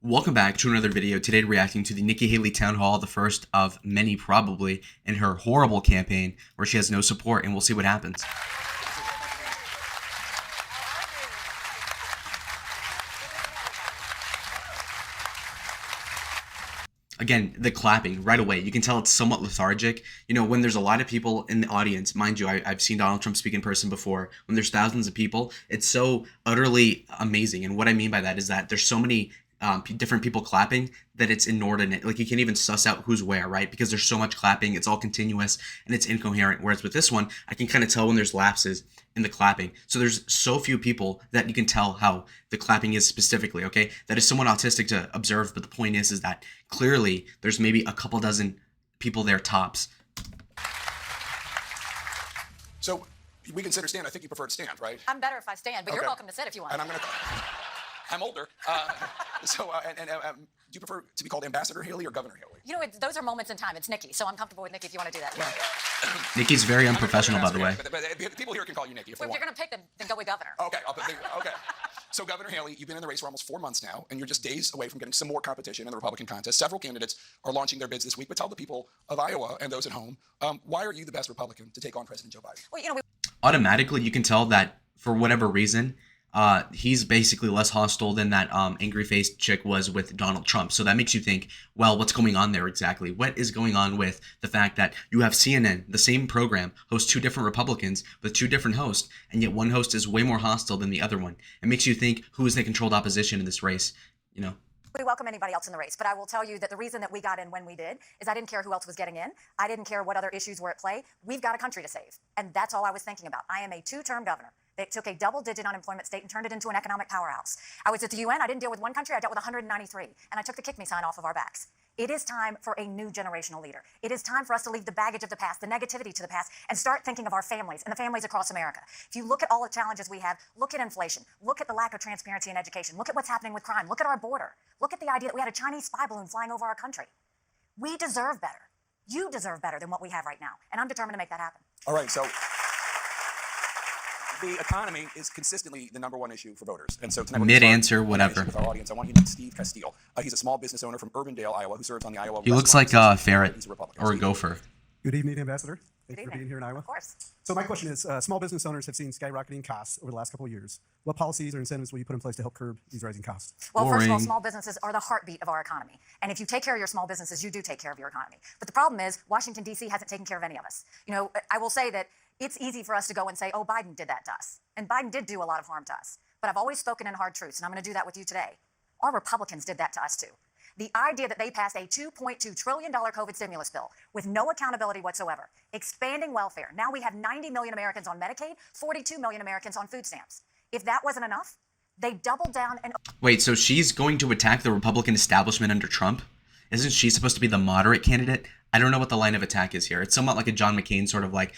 Welcome back to another video. Today reacting to the Nikki Haley town hall, the first of many probably in her horrible campaign where she has no support, and we'll see what happens. Again, the clapping right away. You can tell it's somewhat lethargic. You know, when there's a lot of people in the audience, mind you, I've seen Donald Trump speak in person before. When there's thousands of people, it's so utterly amazing. And what I mean by that is that there's so many different people clapping that it's inordinate. Like you can't even suss out who's where, right? Because there's so much clapping, it's all continuous and it's incoherent. Whereas with this one, I can kind of tell when there's lapses in the clapping. So there's so few people that you can tell how the clapping is specifically, okay? That is somewhat autistic to observe, but the point is that clearly there's maybe a couple dozen people there tops. So we consider stand. I think you prefer to stand, right? I'm better if I stand, but Okay. you're welcome to sit if you want. And I'm older. Do you prefer to be called Ambassador Haley or Governor Haley? You know, those are moments in time. It's Nikki, so I'm comfortable with Nikki if you want to do that. Yeah. Nikki's very unprofessional, by the way. But people here can call you Nikki if they Well, if want. you're going to pick them, then go with Governor. Okay. Okay. So Governor Haley, you've been in the race for almost 4 months now, and you're just days away from getting some more competition in the Republican contest. Several candidates are launching their bids this week, but tell the people of Iowa and those at home, why are you the best Republican to take on President Joe Biden? Well, you know, Automatically, you can tell that for whatever reason, he's basically less hostile than that angry-faced chick was with Donald Trump. So that makes you think, well, what's going on there exactly? What is going on with the fact that you have CNN, the same program, host two different Republicans with two different hosts, and yet one host is way more hostile than the other one? It makes you think, who is the controlled opposition in this race, you know? we welcome anybody else in the race, but I will tell you that the reason that we got in when we did is I didn't care who else was getting in. I didn't care what other issues were at play. We've got a country to save, and that's all I was thinking about. I am a two-term governor that took a double-digit unemployment state and turned it into an economic powerhouse. I was at the UN. I didn't deal with one country. I dealt with 193, and I took the kick me sign off of our backs. It is time for a new generational leader. It is time for us to leave the baggage of the past, the negativity to the past, and start thinking of our families and the families across America. If you look at all the challenges we have, look at inflation, look at the lack of transparency in education, look at what's happening with crime, look at our border, look at the idea that we had a Chinese spy balloon flying over our country. We deserve better. You deserve better than what we have right now, and I'm determined to make that happen. All right, so the economy is consistently the '1 issue for voters. And so tonight, Mid-answer, whatever. With our audience, I want you to meet Steve Castile. He's a small business owner from Urbandale, Iowa, who serves on the Iowa. He looks like a ferret He's a Republican. or a gopher. Good evening, Ambassador. Thanks Good for evening. being here in Iowa. Of course. So my question is, small business owners have seen skyrocketing costs over the last couple of years. What policies or incentives will you put in place to help curb these rising costs? Well, first of all, Boring. small businesses are the heartbeat of our economy. And if you take care of your small businesses, you do take care of your economy. But the problem is Washington, D.C. hasn't taken care of any of us. You know, I will say that it's easy for us to go and say, oh, Biden did that to us. And Biden did do a lot of harm to us. But I've always spoken in hard truths, and I'm going to do that with you today. Our Republicans did that to us, too. The idea that they passed a $2.2 trillion COVID stimulus bill with no accountability whatsoever, expanding welfare. Now we have 90 million Americans on Medicaid, 42 million Americans on food stamps. If that wasn't enough, they doubled down and... Wait, so she's going to attack the Republican establishment under Trump? Isn't she supposed to be the moderate candidate? I don't know what the line of attack is here. It's somewhat like a John McCain sort of like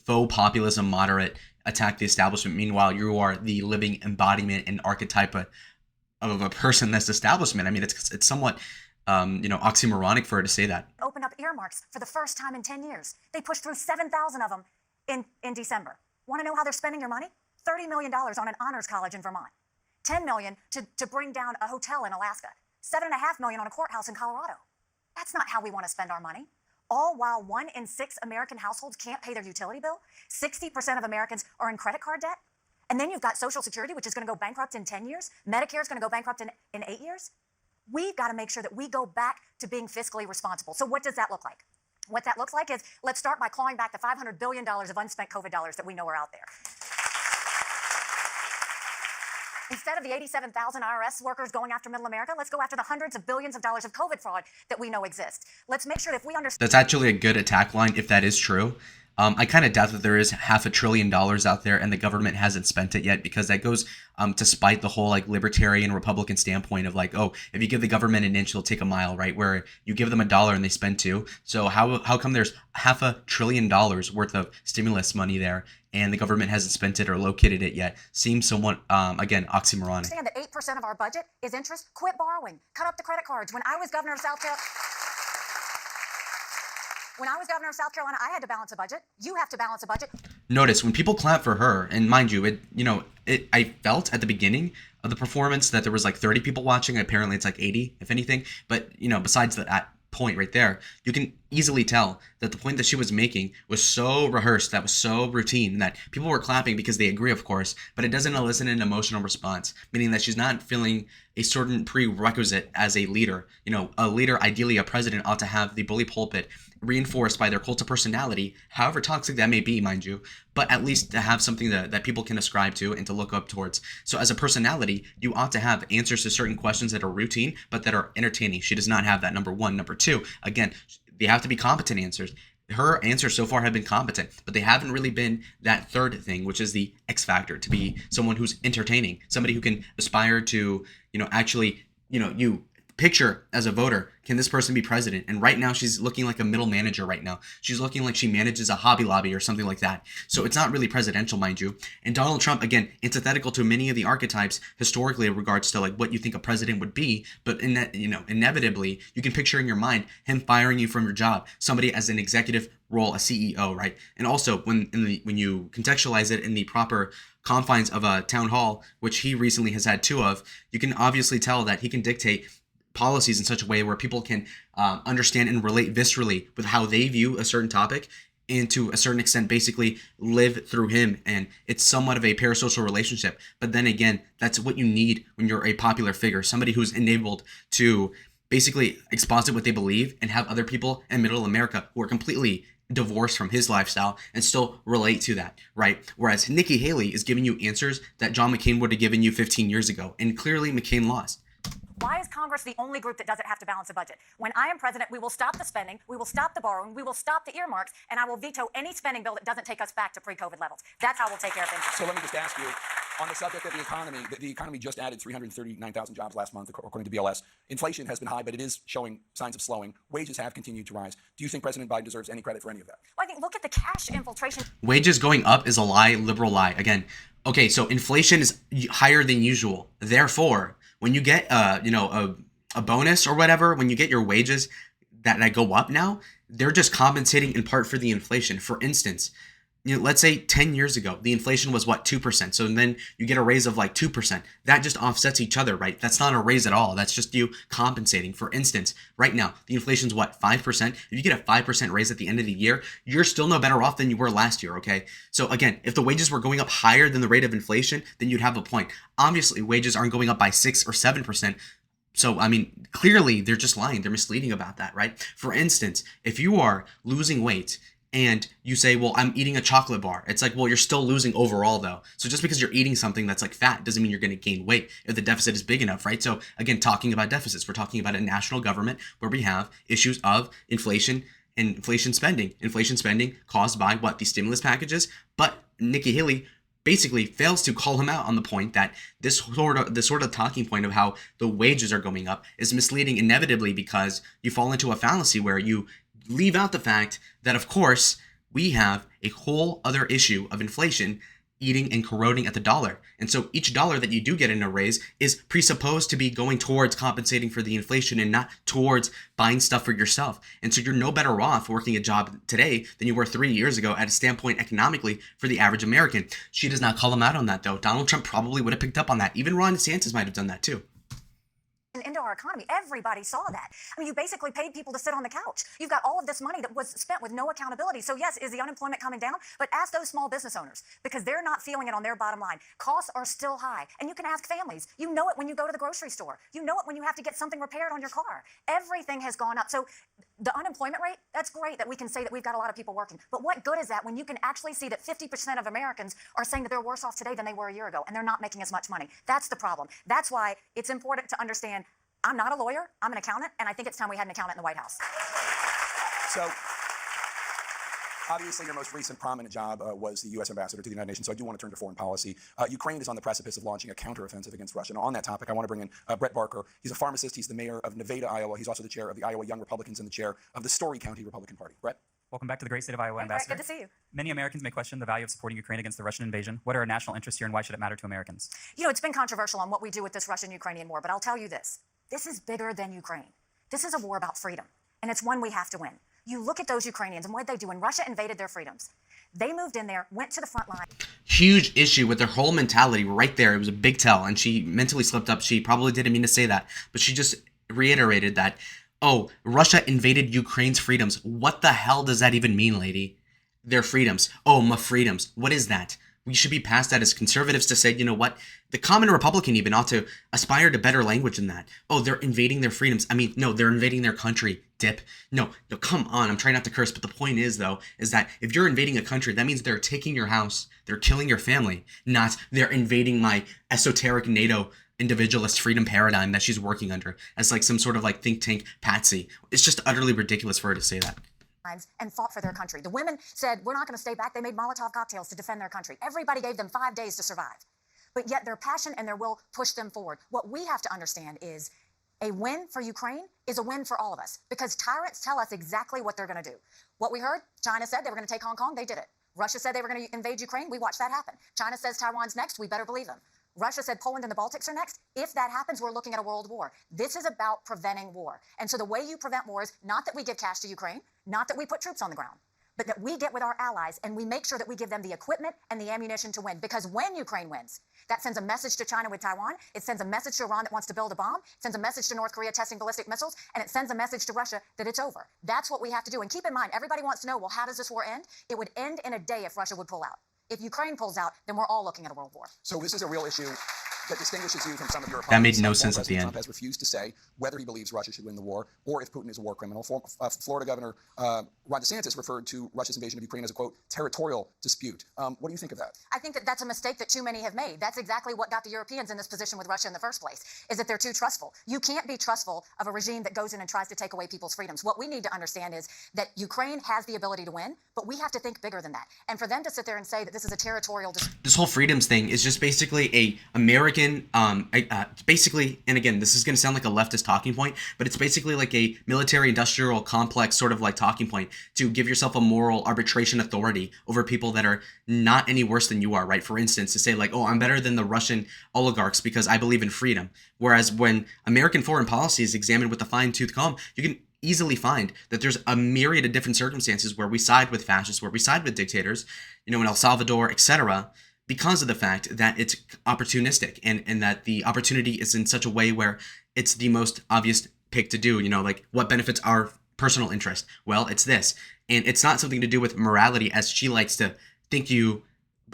faux populism, moderate, attack the establishment. Meanwhile, you are the living embodiment and archetype of a person that's establishment. I mean, it's somewhat, oxymoronic for her to say that. Opened up earmarks for the first time in 10 years. They pushed through 7,000 of them in December. Want to know how they're spending their money? $30 million on an honors college in Vermont. $10 million to bring down a hotel in Alaska. $7.5 million on a courthouse in Colorado. That's not how we want to spend our money. All while 1 in 6 American households can't pay their utility bill. 60% of Americans are in credit card debt. And then you've got Social Security, which is going to go bankrupt in 10 years. Medicare is going to go bankrupt in 8 years. We've got to make sure that we go back to being fiscally responsible. So what does that look like? What that looks like is, let's start by clawing back the $500 billion of unspent COVID dollars that we know are out there. Instead of the 87,000 IRS workers going after middle America, let's go after the hundreds of billions of dollars of COVID fraud that we know exist. Let's make sure that if we understand... That's actually a good attack line if that is true. I kind of doubt that there is $500 billion out there and the government hasn't spent it yet, because that goes to spite the whole like libertarian Republican standpoint of like, oh, if you give the government an inch, they'll take a mile, right? Where you give them $1 and they spend $2. So how come there's $500 billion worth of stimulus money there and the government hasn't spent it or located it yet? Seems somewhat, again, oxymoronic. Understand that 8% of our budget is interest. Quit borrowing. Cut up the credit cards. When I was governor of South Carolina, I had to balance a budget. You have to balance a budget. notice when people clap for her, and mind you, I felt at the beginning of the performance that there was like 30 people watching. Apparently it's like 80, if anything. But, besides that point right there, you can easily tell that the point that she was making was so rehearsed, that was so routine, that people were clapping because they agree, of course, but it doesn't elicit an emotional response, meaning that she's not feeling a certain prerequisite as a leader. A leader, ideally a president, ought to have the bully pulpit reinforced by their cult of personality, however toxic that may be, mind you, but at least to have something that people can ascribe to and to look up towards. So as a personality, you ought to have answers to certain questions that are routine, but that are entertaining. She does not have that, number one. Number two, again, they have to be competent answers. Her answers so far have been competent, but they haven't really been that third thing, which is the X factor, to be someone who's entertaining, somebody who can aspire to, actually, you picture as a voter, can this person be president? And right now she's looking like a middle manager right now. She's looking like she manages a Hobby Lobby or something like that. So it's not really presidential, mind you. And Donald Trump, again, antithetical to many of the archetypes historically in regards to like what you think a president would be. But in that, inevitably, you can picture in your mind him firing you from your job, somebody as an executive role, a CEO, right? And also when you contextualize it in the proper confines of a town hall, which he recently has had two of, you can obviously tell that he can dictate policies in such a way where people can understand and relate viscerally with how they view a certain topic, and to a certain extent basically live through him. And it's somewhat of a parasocial relationship. But then again, that's what you need when you're a popular figure, somebody who's enabled to basically exposit what they believe and have other people in middle America who are completely divorced from his lifestyle and still relate to that, right? Whereas Nikki Haley is giving you answers that John McCain would have given you 15 years ago. And clearly McCain lost. Why is Congress the only group that doesn't have to balance a budget? When I am president, we will stop the spending, we will stop the borrowing, we will stop the earmarks, and I will veto any spending bill that doesn't take us back to pre-COVID levels. That's how we'll take care of things. So let me just ask you, on the subject of the economy, the economy just added 339,000 jobs last month, according to BLS. Inflation has been high, but it is showing signs of slowing. Wages have continued to rise. Do you think President Biden deserves any credit for any of that? Well, I think look at the cash infiltration. Wages going up is a lie, liberal lie. Again, okay, so inflation is higher than usual. Therefore, when you get a bonus or whatever, when you get your wages that go up now, they're just compensating in part for the inflation. For instance, let's say 10 years ago, the inflation was 2%. So then you get a raise of like 2%. That just offsets each other, right? That's not a raise at all. That's just you compensating. For instance, right now, the inflation's 5%. If you get a 5% raise at the end of the year, you're still no better off than you were last year, okay? So again, if the wages were going up higher than the rate of inflation, then you'd have a point. Obviously, wages aren't going up by 6 or 7%. So, clearly they're just lying. They're misleading about that, right? For instance, if you are losing weight and you say, well, I'm eating a chocolate bar, it's like, well, you're still losing overall though. So just because you're eating something that's like fat doesn't mean you're going to gain weight if the deficit is big enough, right? So again, talking about deficits, we're talking about a national government where we have issues of inflation and inflation spending caused by the stimulus packages. But Nikki Haley basically fails to call him out on the point that this sort of talking point of how the wages are going up is misleading inevitably, because you fall into a fallacy where you leave out the fact that, of course, we have a whole other issue of inflation eating and corroding at the dollar. And so each dollar that you do get in a raise is presupposed to be going towards compensating for the inflation and not towards buying stuff for yourself. And so you're no better off working a job today than you were 3 years ago at a standpoint economically for the average American. She does not call him out on that, though. Donald Trump probably would have picked up on that. Even Ron DeSantis might have done that too. Into our economy. Everybody saw that. You basically paid people to sit on the couch. You've got all of this money that was spent with no accountability. So yes, is the unemployment coming down? But ask those small business owners, because they're not feeling it on their bottom line. Costs are still high. And you can ask families. You know it when you go to the grocery store. You know it when you have to get something repaired on your car. Everything has gone up. So the unemployment rate, that's great that we can say that we've got a lot of people working. But what good is that when you can actually see that 50% of Americans are saying that they're worse off today than they were a year ago, and they're not making as much money? That's the problem. That's why it's important to understand I'm not a lawyer, I'm an accountant, and I think it's time we had an accountant in the White House. So, obviously, your most recent prominent job was the U.S. ambassador to the United Nations, so I do want to turn to foreign policy. Ukraine is on the precipice of launching a counteroffensive against Russia. Now, on that topic, I want to bring in Brett Barker. He's a pharmacist. He's the mayor of Nevada, Iowa. He's also the chair of the Iowa Young Republicans and the chair of the Story County Republican Party. Brett? Welcome back to the great state of Iowa, Ambassador. Good to see you. Many Americans may question the value of supporting Ukraine against the Russian invasion. What are our national interests here, and why should it matter to Americans? It's been controversial on what we do with this Russian-Ukrainian war, but I'll tell you this. This is bigger than Ukraine. This is a war about freedom, and it's one we have to win. You look at those Ukrainians and what they do when Russia invaded their freedoms. They moved in there, went to the front line. Huge issue with their whole mentality right there. It was a big tell, and she mentally slipped up. She probably didn't mean to say that, but she just reiterated that, oh, Russia invaded Ukraine's freedoms. What the hell does that even mean, lady? Their freedoms. Oh, my freedoms. What is that? We should be past that as conservatives to say, you know what? The common Republican even ought to aspire to better language than that. Oh, they're invading their freedoms. I mean, no, they're invading their country, dip. No, come on. I'm trying not to curse, but the point is, though, is that if you're invading a country, that means they're taking your house. They're killing your family, not they're invading my esoteric NATO individualist freedom paradigm that she's working under as like some sort of like think tank patsy. It's just utterly ridiculous for her to say that. And fought for their country. The women said, we're not going to stay back. They made Molotov cocktails to defend their country. Everybody gave them 5 days to survive. But yet their passion and their will pushed them forward. What we have to understand is a win for Ukraine is a win for all of us because tyrants tell us exactly what they're going to do. What we heard, China said they were going to take Hong Kong. They did it. Russia said they were going to invade Ukraine. We watched that happen. China says Taiwan's next. We better believe them. Russia said Poland and the Baltics are next. If that happens, we're looking at a world war. This is about preventing war. And so the way you prevent war is not that we give cash to Ukraine, not that we put troops on the ground, but that we get with our allies and we make sure that we give them the equipment and the ammunition to win. Because when Ukraine wins, that sends a message to China with Taiwan. It sends a message to Iran that wants to build a bomb. It sends a message to North Korea testing ballistic missiles. And it sends a message to Russia that it's over. That's what we have to do. And keep in mind, everybody wants to know, well, how does this war end? It would end in a day if Russia would pull out. If Ukraine pulls out, then we're all looking at a world war. So this is a real issue that distinguishes you from some of your opponents. That made no sense at the end. Trump has refused to say whether he believes Russia should win the war or if Putin is a war criminal. Florida Governor Ron DeSantis referred to Russia's invasion of Ukraine as a, quote, territorial dispute. What do you think of that? I think that that's a mistake that too many have made. That's exactly what got the Europeans in this position with Russia in the first place, is that they're too trustful. You can't be trustful of a regime that goes in and tries to take away people's freedoms. What we need to understand is that Ukraine has the ability to win, but we have to think bigger than that. And for them to sit there and say that this is a territorial dispute. This whole freedoms thing is just basically a American, basically, and again, this is going to sound like a leftist talking point, but it's basically like a military-industrial complex sort of like talking point to give yourself a moral arbitration authority over people that are not any worse than you are, right? For instance, to say like, oh, I'm better than the Russian oligarchs because I believe in freedom. Whereas when American foreign policy is examined with a fine-tooth comb, you can easily find that there's a myriad of different circumstances where we side with fascists, where we side with dictators, in El Salvador, etc., because of the fact that it's opportunistic and that the opportunity is in such a way where it's the most obvious pick to do, like what benefits our personal interest? Well, it's this. And it's not something to do with morality as she likes to think you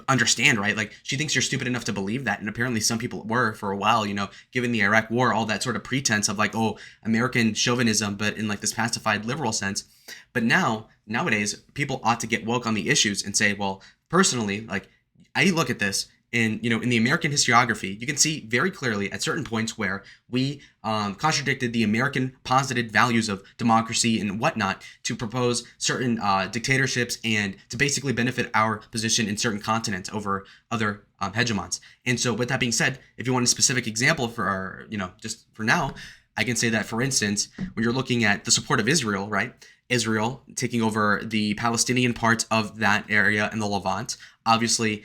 understand, right? Like she thinks you're stupid enough to believe that. And apparently some people were for a while, given the Iraq war, all that sort of pretense of like, oh, American chauvinism, but in like this pacified liberal sense. But nowadays, people ought to get woke on the issues and say, well, personally, like I look at this and, in the American historiography, you can see very clearly at certain points where we contradicted the American posited values of democracy and whatnot to propose certain dictatorships and to basically benefit our position in certain continents over other hegemons. And so with that being said, if you want a specific example for just for now, I can say that, for instance, when you're looking at the support of Israel, right? Israel taking over the Palestinian parts of that area in the Levant, obviously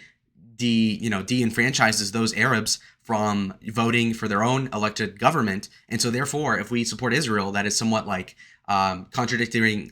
de-enfranchises those Arabs from voting for their own elected government. And so therefore, if we support Israel, that is somewhat like contradicting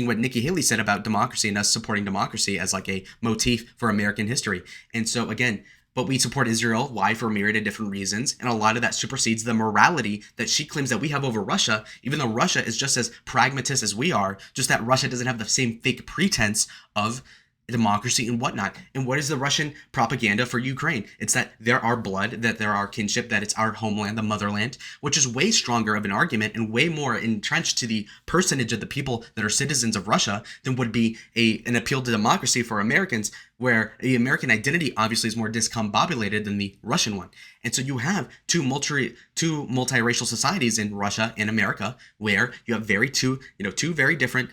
what Nikki Haley said about democracy and us supporting democracy as like a motif for American history. And so again, but we support Israel. Why? For a myriad of different reasons. And a lot of that supersedes the morality that she claims that we have over Russia, even though Russia is just as pragmatist as we are, just that Russia doesn't have the same fake pretense of democracy and whatnot. And what is the Russian propaganda for Ukraine? It's that there are blood, that there are kinship, that it's our homeland, the motherland, which is way stronger of an argument and way more entrenched to the personage of the people that are citizens of Russia than would be an appeal to democracy for Americans, where the American identity obviously is more discombobulated than the Russian one. And so you have two multiracial societies in Russia and America, where you have two very different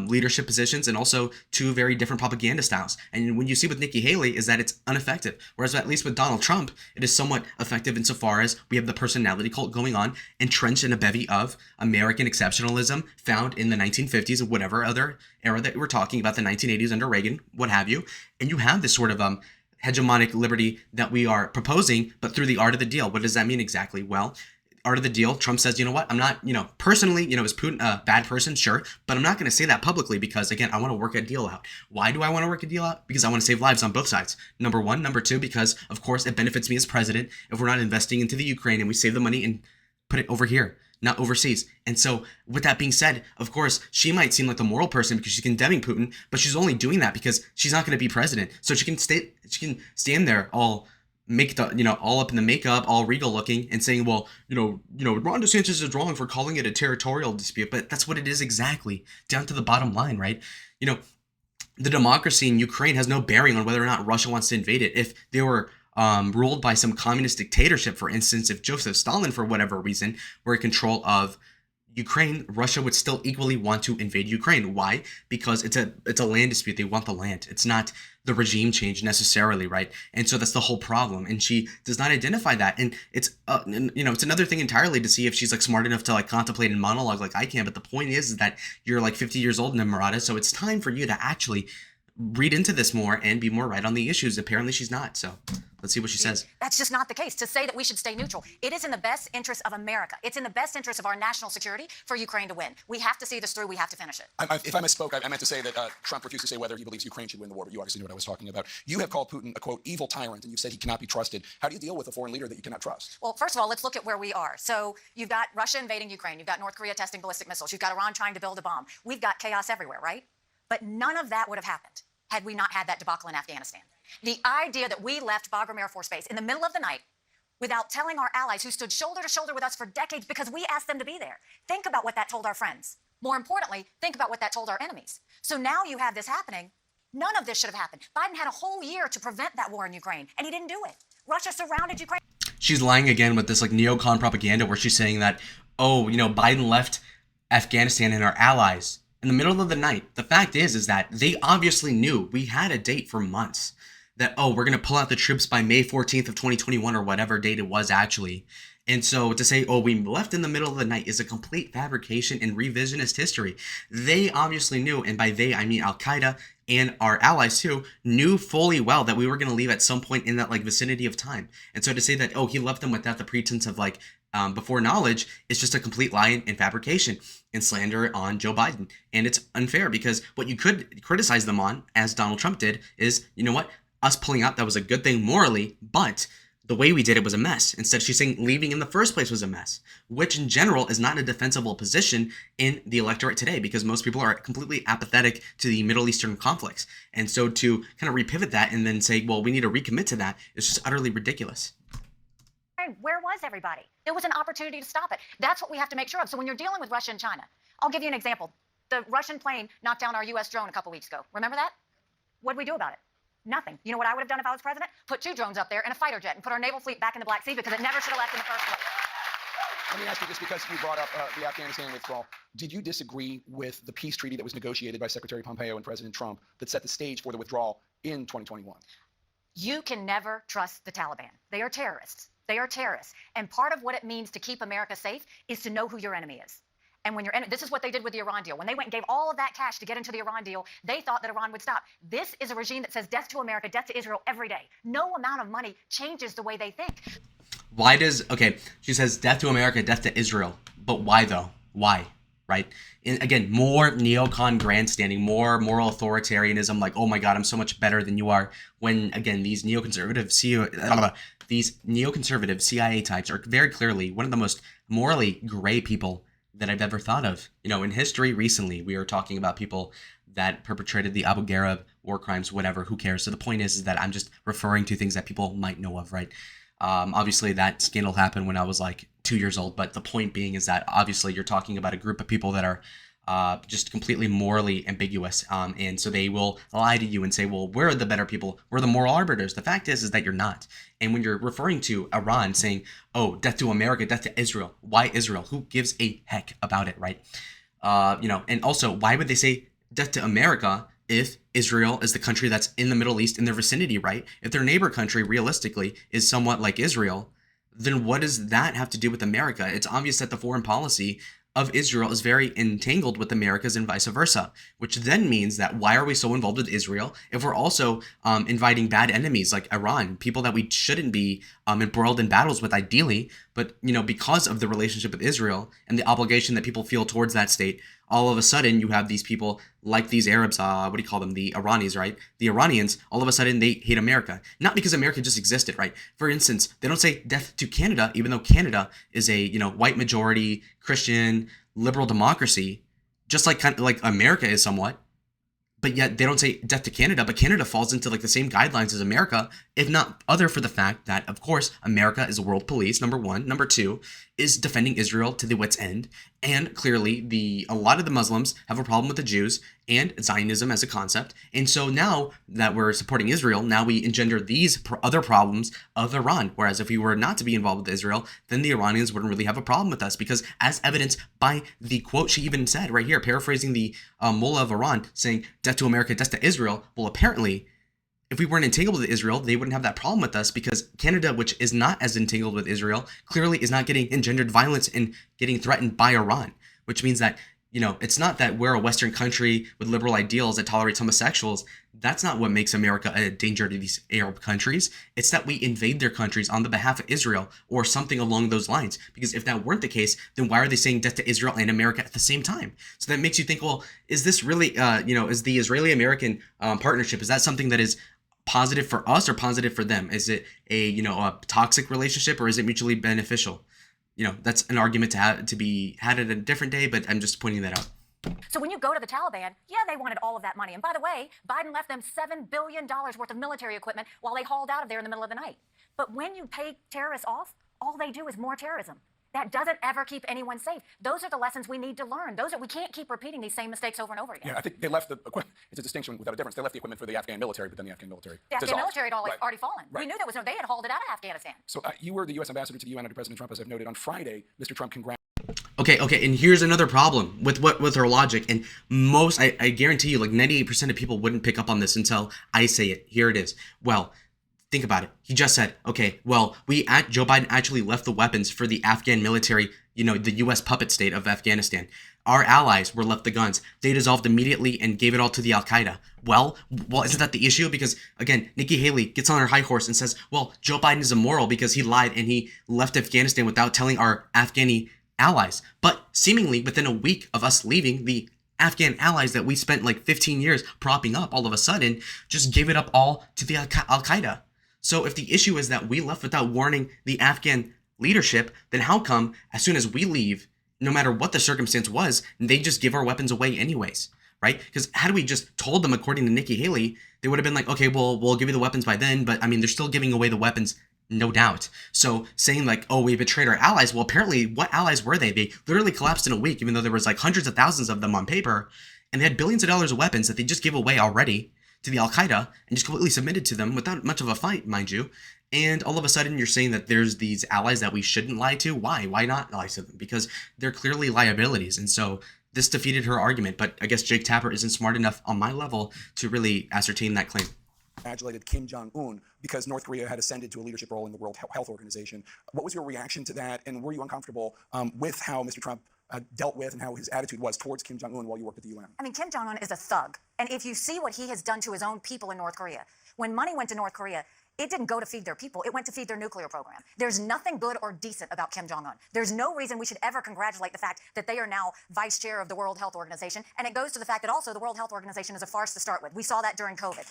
leadership positions and also two very different propaganda styles. And when you see with Nikki Haley is that it's ineffective. Whereas at least with Donald Trump, it is somewhat effective insofar as we have the personality cult going on, entrenched in a bevy of American exceptionalism found in the 1950s and whatever other era that we're talking about, the 1980s under Reagan, what have you. And you have this sort of hegemonic liberty that we are proposing, but through the art of the deal. What does that mean exactly? Well, art of the deal, Trump says, you know what, I'm not, personally, is Putin a bad person? Sure. But I'm not going to say that publicly because, again, I want to work a deal out. Why do I want to work a deal out? Because I want to save lives on both sides. Number one. Number two, because, of course, it benefits me as president if we're not investing into the Ukraine and we save the money and put it over here, not overseas. And so with that being said, of course, she might seem like the moral person because she's condemning Putin, but she's only doing that because she's not going to be president. So she can stand there all make the, all up in the makeup, all regal looking and saying, well, Ron DeSantis is wrong for calling it a territorial dispute, but that's what it is exactly, down to the bottom line, right? The democracy in Ukraine has no bearing on whether or not Russia wants to invade it. If they were ruled by some communist dictatorship, for instance, if Joseph Stalin, for whatever reason, were in control of Ukraine, Russia would still equally want to invade Ukraine. Why? Because it's a land dispute. They want the land. It's not the regime change necessarily, right? And so that's the whole problem. And she does not identify that. And it's it's another thing entirely to see if she's like smart enough to like contemplate and monologue like I can. But the point is that you're like 50 years old, Nimrata. So it's time for you to actually read into this more and be more right on the issues. Apparently she's not. So let's see what she says. That's just not the case. To say that we should stay neutral, it is in the best interest of America. It's in the best interest of our national security for Ukraine to win. We have to see this through. We have to finish it. If I misspoke, I meant to say that Trump refused to say whether he believes Ukraine should win the war, but you obviously knew what I was talking about. You have called Putin a, quote, evil tyrant, and you've said he cannot be trusted. How do you deal with a foreign leader that you cannot trust? Well, first of all, let's look at where we are. So you've got Russia invading Ukraine. You've got North Korea testing ballistic missiles. You've got Iran trying to build a bomb. We've got chaos everywhere, right? But none of that would have happened had we not had that debacle in Afghanistan. The idea that we left Bagram Air Force Base in the middle of the night without telling our allies who stood shoulder to shoulder with us for decades because we asked them to be there. Think about what that told our friends. More importantly, think about what that told our enemies. So now you have this happening. None of this should have happened. Biden had a whole year to prevent that war in Ukraine, and he didn't do it. Russia surrounded Ukraine. She's lying again with this like neocon propaganda where she's saying that, Biden left Afghanistan and our allies in the middle of the night. The fact is that they obviously knew. We had a date for months that, we're going to pull out the troops by May 14th of 2021 or whatever date it was actually. And so to say, we left in the middle of the night is a complete fabrication and revisionist history. They obviously knew, and by they, I mean Al-Qaeda and our allies too, knew fully well that we were going to leave at some point in that like vicinity of time. And so to say that, he left them without the pretense of like before knowledge is just a complete lie and fabrication and slander on Joe Biden. And it's unfair because what you could criticize them on, as Donald Trump did, is, us pulling out, that was a good thing morally, but the way we did it was a mess. Instead, she's saying leaving in the first place was a mess, which in general is not a defensible position in the electorate today because most people are completely apathetic to the Middle Eastern conflicts. And so to kind of repivot that and then say, we need to recommit to that is just utterly ridiculous. Where was everybody? There was an opportunity to stop it. That's what we have to make sure of. So when you're dealing with Russia and China, I'll give you an example. The Russian plane knocked down our U.S. drone a couple weeks ago. Remember that? What did we do about it? Nothing. You know what I would have done if I was president? Put 2 drones up there and a fighter jet and put our naval fleet back in the Black Sea because it never should have left in the first place. Let me ask you, just because you brought up the Afghanistan withdrawal, did you disagree with the peace treaty that was negotiated by Secretary Pompeo and President Trump that set the stage for the withdrawal in 2021? You can never trust the Taliban. They are terrorists. They are terrorists. And part of what it means to keep America safe is to know who your enemy is. And when this is what they did with the Iran deal. When they went and gave all of that cash to get into the Iran deal, they thought that Iran would stop. This is a regime that says death to America, death to Israel every day. No amount of money changes the way they think. She says death to America, death to Israel. But why though? Why? Right? And again, more neocon grandstanding, more moral authoritarianism, like, oh my God, I'm so much better than you are. When again, these neoconservative CIA types are very clearly one of the most morally gray people that I've ever thought of. In history recently, we were talking about people that perpetrated the Abu Ghraib war crimes, whatever, who cares? So the point is that I'm just referring to things that people might know of, right? Obviously that scandal happened when I was like 2 years old, but the point being is that obviously you're talking about a group of people that are just completely morally ambiguous. And so they will lie to you and say, well, we're the better people. We're the moral arbiters. The fact is that you're not. And when you're referring to Iran saying, death to America, death to Israel. Why Israel? Who gives a heck about it, right? And also, why would they say death to America if Israel is the country that's in the Middle East in their vicinity, right? If their neighbor country realistically is somewhat like Israel, then what does that have to do with America? It's obvious that the foreign policy of Israel is very entangled with America's and vice versa, which then means that why are we so involved with Israel if we're also inviting bad enemies like Iran, people that we shouldn't be embroiled in battles with ideally, but because of the relationship with Israel and the obligation that people feel towards that state, all of a sudden you have these people like these Arabs, what do you call them? The Iranis, right? The Iranians, all of a sudden they hate America. Not because America just existed, right? For instance, they don't say death to Canada, even though Canada is a, white majority, Christian, liberal democracy, just like kind of like America is somewhat. But yet they don't say death to Canada, but Canada falls into like the same guidelines as America, if not other for the fact that, of course, America is world police, number one. Number two is defending Israel to the wit's end. And clearly a lot of the Muslims have a problem with the Jews and Zionism as a concept. And so now that we're supporting Israel, now we engender these other problems of Iran. Whereas if we were not to be involved with Israel, then the Iranians wouldn't really have a problem with us, because as evidenced by the quote she even said right here, paraphrasing the mullah of Iran saying, death to America, death to Israel. Well, apparently, if we weren't entangled with Israel, they wouldn't have that problem with us, because Canada, which is not as entangled with Israel, clearly is not getting engendered violence and getting threatened by Iran, which means that, it's not that we're a Western country with liberal ideals that tolerates homosexuals. That's not what makes America a danger to these Arab countries. It's that we invade their countries on the behalf of Israel or something along those lines. Because if that weren't the case, then why are they saying death to Israel and America at the same time? So that makes you think, well, is this really, is the Israeli-American partnership, is that something that is positive for us or positive for them? Is it a toxic relationship, or is it mutually beneficial? That's an argument to be had at a different day, but I'm just pointing that out. So when you go to the Taliban, yeah, they wanted all of that money. And by the way, Biden left them $7 billion worth of military equipment while they hauled out of there in the middle of the night. But when you pay terrorists off, all they do is more terrorism. That doesn't ever keep anyone safe. Those are the lessons we need to learn. We can't keep repeating these same mistakes over and over again. Yeah, I think they left the equipment. It's a distinction without a difference. They left the equipment for the Afghan military, but then the Afghan military The Afghan dissolved. military had already fallen. Right. We knew they had hauled it out of Afghanistan. So you were the U.S. ambassador to the UN under President Trump, as I've noted. On Friday, Mr. Trump congratulated. Okay, and here's another problem with her logic, and I guarantee you, like 98% of people wouldn't pick up on this until I say it. Here it is. Well, think about it. He just said, okay, well, Joe Biden actually left the weapons for the Afghan military, the U.S. puppet state of Afghanistan. Our allies were left the guns. They dissolved immediately and gave it all to the Al-Qaeda. Well, isn't that the issue? Because, again, Nikki Haley gets on her high horse and says, well, Joe Biden is immoral because he lied and he left Afghanistan without telling our Afghani allies. But seemingly within a week of us leaving, the Afghan allies that we spent like 15 years propping up all of a sudden just gave it up all to the Al-Qaeda. So if the issue is that we left without warning the Afghan leadership, then how come as soon as we leave, no matter what the circumstance was, they just give our weapons away anyways, right? Because had we just told them, according to Nikki Haley, they would have been like, okay, well, we'll give you the weapons by then, but I mean, they're still giving away the weapons, no doubt. So saying like, oh, we betrayed our allies, well, apparently, what allies were they? They literally collapsed in a week, even though there was like hundreds of thousands of them on paper, and they had billions of dollars of weapons that they just gave away already to the Al-Qaeda and just completely submitted to them without much of a fight, mind you. And all of a sudden you're saying that there's these allies that we shouldn't lie to. Why? Why not lie to them? Because they're clearly liabilities. And so this defeated her argument. But I guess Jake Tapper isn't smart enough on my level to really ascertain that claim. Congratulated Kim Jong-un because North Korea had ascended to a leadership role in the World Health Organization. What was your reaction to that? And were you uncomfortable with how Mr. Trump dealt with and how his attitude was towards Kim Jong-un while you worked at the UN? I mean, Kim Jong-un is a thug. And if you see what he has done to his own people in North Korea, when money went to North Korea, it didn't go to feed their people. It went to feed their nuclear program. There's nothing good or decent about Kim Jong-un. There's no reason we should ever congratulate the fact that they are now vice chair of the World Health Organization. And it goes to the fact that also the World Health Organization is a farce to start with. We saw that during COVID.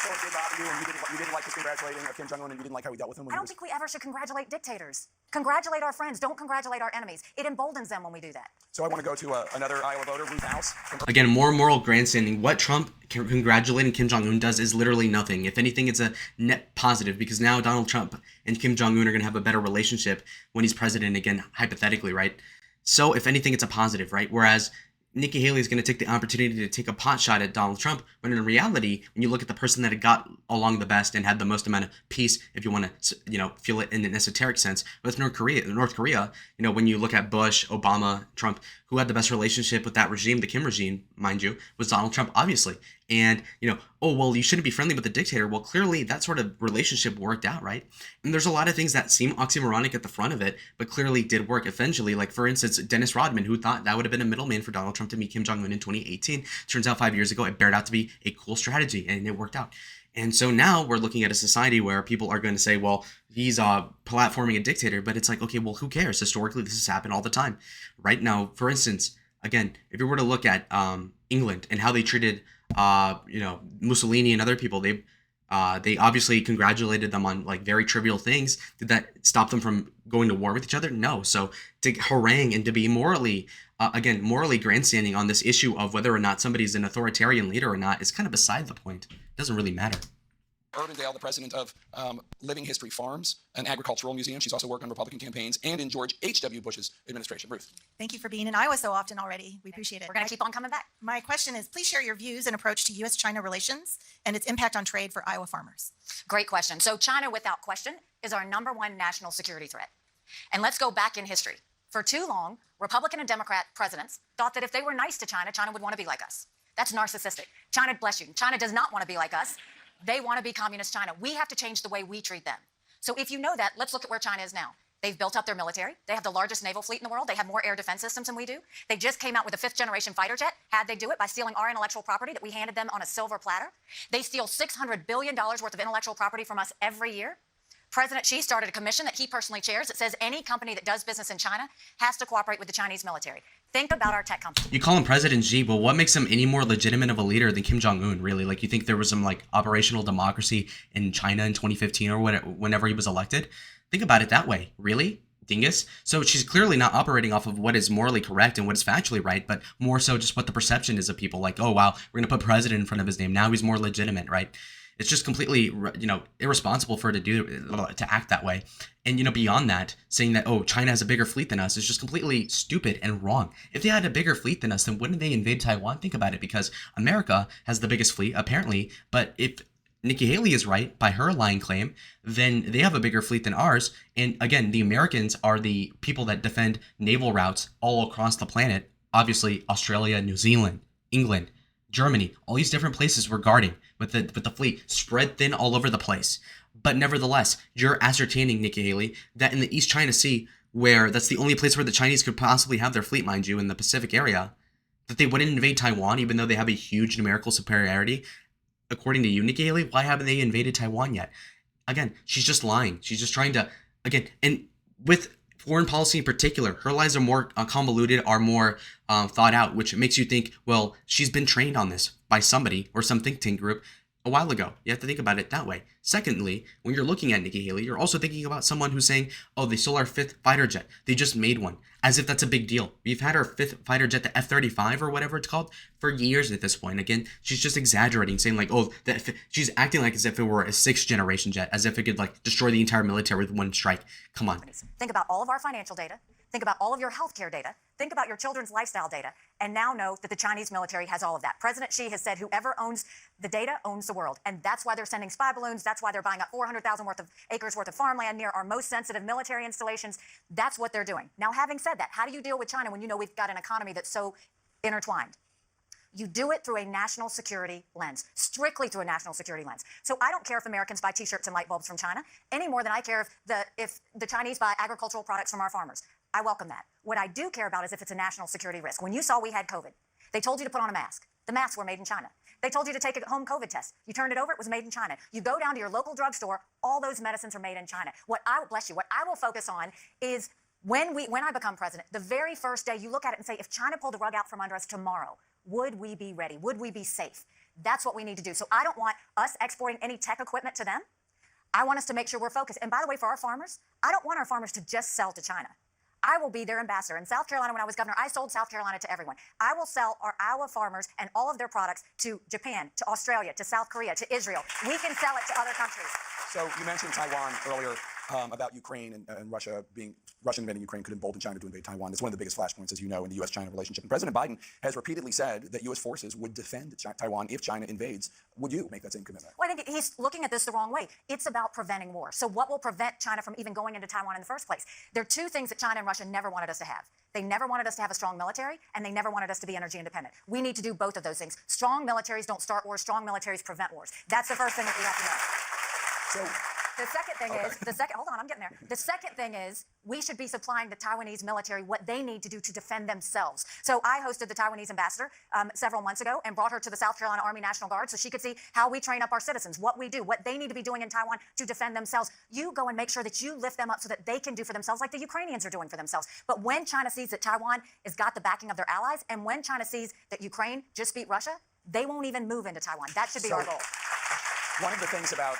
So it did bother you, and you didn't like his congratulating Kim Jong-un, and you didn't like how he dealt with him? I don't think we ever should congratulate dictators. Congratulate our friends. Don't congratulate our enemies. It emboldens them when we do that. So I want to go to another Iowa voter, Ruth House. Again, more moral grandstanding. What Trump congratulating Kim Jong-un does is literally nothing. If anything, it's a net positive, because now Donald Trump and Kim Jong-un are going to have a better relationship when he's president again, hypothetically, right? So if anything, it's a positive, right? Whereas Nikki Haley is going to take the opportunity to take a pot shot at Donald Trump, when in reality, when you look at the person that had got along the best and had the most amount of peace, if you want to, feel it in an esoteric sense, with North Korea, when you look at Bush, Obama, Trump, who had the best relationship with that regime, the Kim regime, mind you, was Donald Trump, obviously. And, oh, well, you shouldn't be friendly with the dictator. Well, clearly that sort of relationship worked out, right? And there's a lot of things that seem oxymoronic at the front of it, but clearly did work eventually. Like, for instance, Dennis Rodman, who thought that would have been a middleman for Donald Trump to meet Kim Jong-un in 2018. Turns out 5 years ago, it bared out to be a cool strategy, and it worked out. And so now we're looking at a society where people are going to say, well, he's platforming a dictator, but it's like, okay, well, who cares? Historically, this has happened all the time. Right now, for instance, again, if you were to look at England and how they treated, Mussolini and other people, they obviously congratulated them on like very trivial things. Did that stop them from going to war with each other? No. So to harangue and to be morally grandstanding on this issue of whether or not somebody's an authoritarian leader or not is kind of beside the point. It doesn't really matter. Urbandale, the president of Living History Farms, an agricultural museum. She's also worked on Republican campaigns and in George H.W. Bush's administration. Ruth. Thank you for being in Iowa so often already. We appreciate it. We're going to keep on coming back. My question is, please share your views and approach to U.S.-China relations and its impact on trade for Iowa farmers. Great question. So China, without question, is our #1 national security threat. And let's go back in history. For too long, Republican and Democrat presidents thought that if they were nice to China, China would want to be like us. That's narcissistic. China, bless you, China does not want to be like us. They want to be communist China. We have to change the way we treat them. So if you know that, let's look at where China is now. They've built up their military. They have the largest naval fleet in the world. They have more air defense systems than we do. They just came out with a 5th-generation fighter jet. How'd they do it? By stealing our intellectual property that we handed them on a silver platter. They steal $600 billion worth of intellectual property from us every year. President Xi started a commission that he personally chairs that says any company that does business in China has to cooperate with the Chinese military. Think about our tech companies. You call him President Xi, but what makes him any more legitimate of a leader than Kim Jong-un, really? Like, you think there was some, like, operational democracy in China in 2015 or whenever he was elected? Think about it that way. Really? Dingus? So she's clearly not operating off of what is morally correct and what is factually right, but more so just what the perception is of people. Like, oh, wow, we're going to put president in front of his name. Now he's more legitimate, right? It's just completely, irresponsible for her to act that way. And, beyond that, saying that, oh, China has a bigger fleet than us is just completely stupid and wrong. If they had a bigger fleet than us, then wouldn't they invade Taiwan? Think about it, because America has the biggest fleet, apparently. But if Nikki Haley is right by her lying claim, then they have a bigger fleet than ours. And again, the Americans are the people that defend naval routes all across the planet. Obviously, Australia, New Zealand, England, Germany, all these different places we're guarding with the fleet spread thin all over the place. But nevertheless, you're ascertaining, Nikki Haley, that in the East China Sea, where that's the only place where the Chinese could possibly have their fleet, mind you, in the Pacific area, that they wouldn't invade Taiwan, even though they have a huge numerical superiority. According to you, Nikki Haley, why haven't they invaded Taiwan yet? Again, she's just lying. She's just trying to, and with foreign policy in particular, her lies are more convoluted, are more thought out, which makes you think, well, she's been trained on this by somebody or some think tank group a while ago. You have to think about it that way. Secondly, when you're looking at Nikki Haley, you're also thinking about someone who's saying, oh, they stole our 5th fighter jet. They just made one. As if that's a big deal. We've had our 5th fighter jet, the F-35 or whatever it's called, for years at this point. Again, she's just exaggerating, saying like, oh, she's acting like as if it were a 6th-generation jet, as if it could like destroy the entire military with one strike. Come on. Think about all of our financial data. Think about all of your healthcare data. Think about your children's lifestyle data. And now know that the Chinese military has all of that. President Xi has said whoever owns the data owns the world. And that's why they're sending spy balloons. That's why they're buying up 400,000 acres worth of farmland near our most sensitive military installations. That's what they're doing. Now, having said that, how do you deal with China when you know we've got an economy that's so intertwined? You do it through a national security lens, strictly through a national security lens. So I don't care if Americans buy T-shirts and light bulbs from China any more than I care if the Chinese buy agricultural products from our farmers. I welcome that. What I do care about is if it's a national security risk. When you saw we had COVID, they told you to put on a mask. The masks were made in China. They told you to take a home COVID test. You turned it over, it was made in China. You go down to your local drugstore, all those medicines are made in China. What I will focus on is when I become president, the very first day you look at it and say, if China pulled the rug out from under us tomorrow, would we be ready? Would we be safe? That's what we need to do. So I don't want us exporting any tech equipment to them. I want us to make sure we're focused. And by the way, for our farmers, I don't want our farmers to just sell to China. I will be their ambassador. In South Carolina, when I was governor, I sold South Carolina to everyone. I will sell our Iowa farmers and all of their products to Japan, to Australia, to South Korea, to Israel. We can sell it to other countries. So you mentioned Taiwan earlier. about Ukraine and Russia invading Ukraine could embolden China to invade Taiwan. That's one of the biggest flashpoints, as you know, in the U.S.-China relationship. And President Biden has repeatedly said that U.S. forces would defend Taiwan if China invades. Would you make that same commitment? Well, I think he's looking at this the wrong way. It's about preventing war. So what will prevent China from even going into Taiwan in the first place? There are two things that China and Russia never wanted us to have. They never wanted us to have a strong military, and they never wanted us to be energy independent. We need to do both of those things. Strong militaries don't start wars. Strong militaries prevent wars. That's the first thing that we have to know. So the second thing is, hold on, I'm getting there. The second thing is we should be supplying the Taiwanese military what they need to do to defend themselves. So I hosted the Taiwanese ambassador several months ago and brought her to the South Carolina Army National Guard so she could see how we train up our citizens, what we do, what they need to be doing in Taiwan to defend themselves. You go and make sure that you lift them up so that they can do for themselves like the Ukrainians are doing for themselves. But when China sees that Taiwan has got the backing of their allies, and when China sees that Ukraine just beat Russia, they won't even move into Taiwan. That should be our goal. One of the things about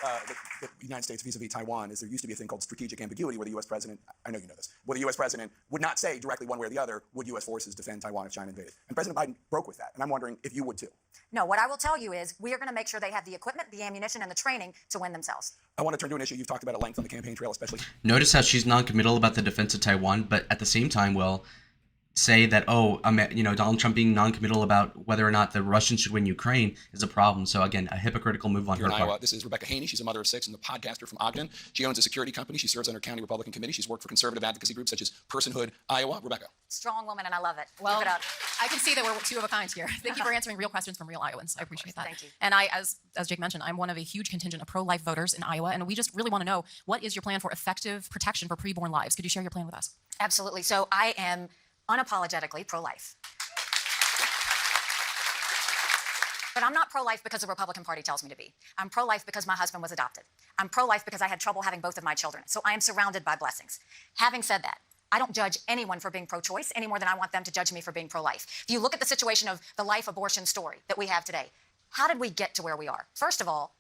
the United States vis-a-vis Taiwan is there used to be a thing called strategic ambiguity where the U.S. president, I know you know this, where the U.S. president would not say directly one way or the other, would U.S. forces defend Taiwan if China invaded? And President Biden broke with that. And I'm wondering if you would too. No, what I will tell you is we are going to make sure they have the equipment, the ammunition, and the training to win themselves. I want to turn to an issue you've talked about at length on the campaign trail, especially. Notice how she's non-committal about the defense of Taiwan, but at the same time will say that, Donald Trump being non-committal about whether or not the Russians should win Ukraine is a problem. So again, a hypocritical move on her part. Iowa. This is Rebecca Haney. She's a mother of 6 and the podcaster from Ogden. She owns a security company. She serves on her county Republican committee. She's worked for conservative advocacy groups such as Personhood Iowa. Rebecca. Strong woman, and I love it. Well, Keep it up. I can see that we're two of a kind here. Thank you for answering real questions from real Iowans. I appreciate that. Thank you. And I, as Jake mentioned, I'm one of a huge contingent of pro-life voters in Iowa, and we just really want to know, what is your plan for effective protection for preborn lives? Could you share your plan with us? Absolutely. So I am unapologetically pro-life. But I'm not pro-life because the Republican Party tells me to be. I'm pro-life because my husband was adopted. I'm pro-life because I had trouble having both of my children. So I am surrounded by blessings. Having said that, I don't judge anyone for being pro-choice any more than I want them to judge me for being pro-life. If you look at the situation of the life abortion story that we have today, how did we get to where we are? First of all,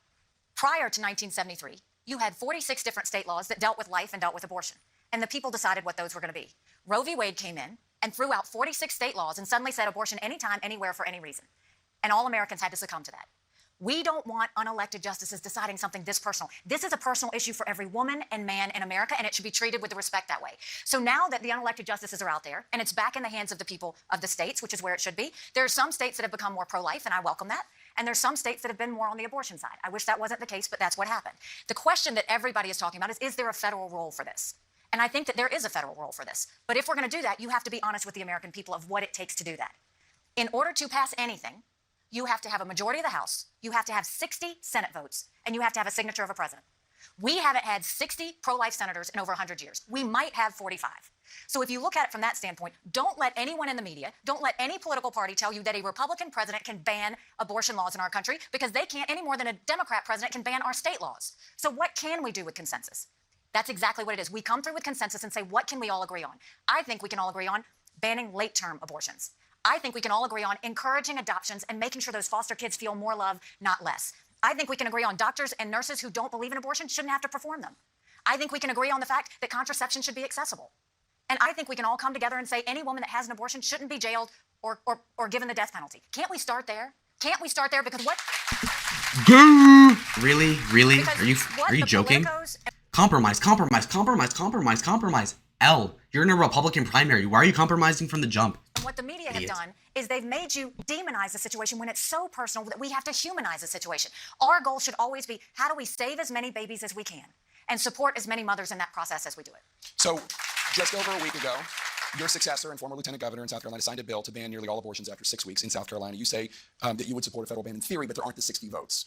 prior to 1973, you had 46 different state laws that dealt with life and dealt with abortion. And the people decided what those were going to be. Roe v. Wade came in and threw out 46 state laws and suddenly said abortion anytime, anywhere, for any reason. And all Americans had to succumb to that. We don't want unelected justices deciding something this personal. This is a personal issue for every woman and man in America, and it should be treated with the respect that way. So now that the unelected justices are out there, and it's back in the hands of the people of the states, which is where it should be, there are some states that have become more pro-life, and I welcome that. And there's some states that have been more on the abortion side. I wish that wasn't the case, but that's what happened. The question that everybody is talking about is there a federal role for this? And I think that there is a federal role for this. But if we're going to do that, you have to be honest with the American people of what it takes to do that. In order to pass anything, you have to have a majority of the House, you have to have 60 Senate votes, and you have to have a signature of a president. We haven't had 60 pro-life senators in over 100 years. We might have 45. So if you look at it from that standpoint, don't let anyone in the media, don't let any political party tell you that a Republican president can ban abortion laws in our country, because they can't any more than a Democrat president can ban our state laws. So what can we do with consensus? That's exactly what it is. We come through with consensus and say, what can we all agree on? I think we can all agree on banning late-term abortions. I think we can all agree on encouraging adoptions and making sure those foster kids feel more love, not less. I think we can agree on doctors and nurses who don't believe in abortion shouldn't have to perform them. I think we can agree on the fact that contraception should be accessible. And I think we can all come together and say any woman that has an abortion shouldn't be jailed or given the death penalty. Can't we start there? Can't we start there? Because what? Really? Because Are you joking? Compromise. L, you're in a Republican primary. Why are you compromising from the jump? What the media have done is they've made you demonize the situation when it's so personal that we have to humanize the situation. Our goal should always be, how do we save as many babies as we can and support as many mothers in that process as we do it? So just over a week ago, your successor and former lieutenant governor in South Carolina signed a bill to ban nearly all abortions after 6 weeks in South Carolina. You say that you would support a federal ban in theory, but there aren't the 60 votes.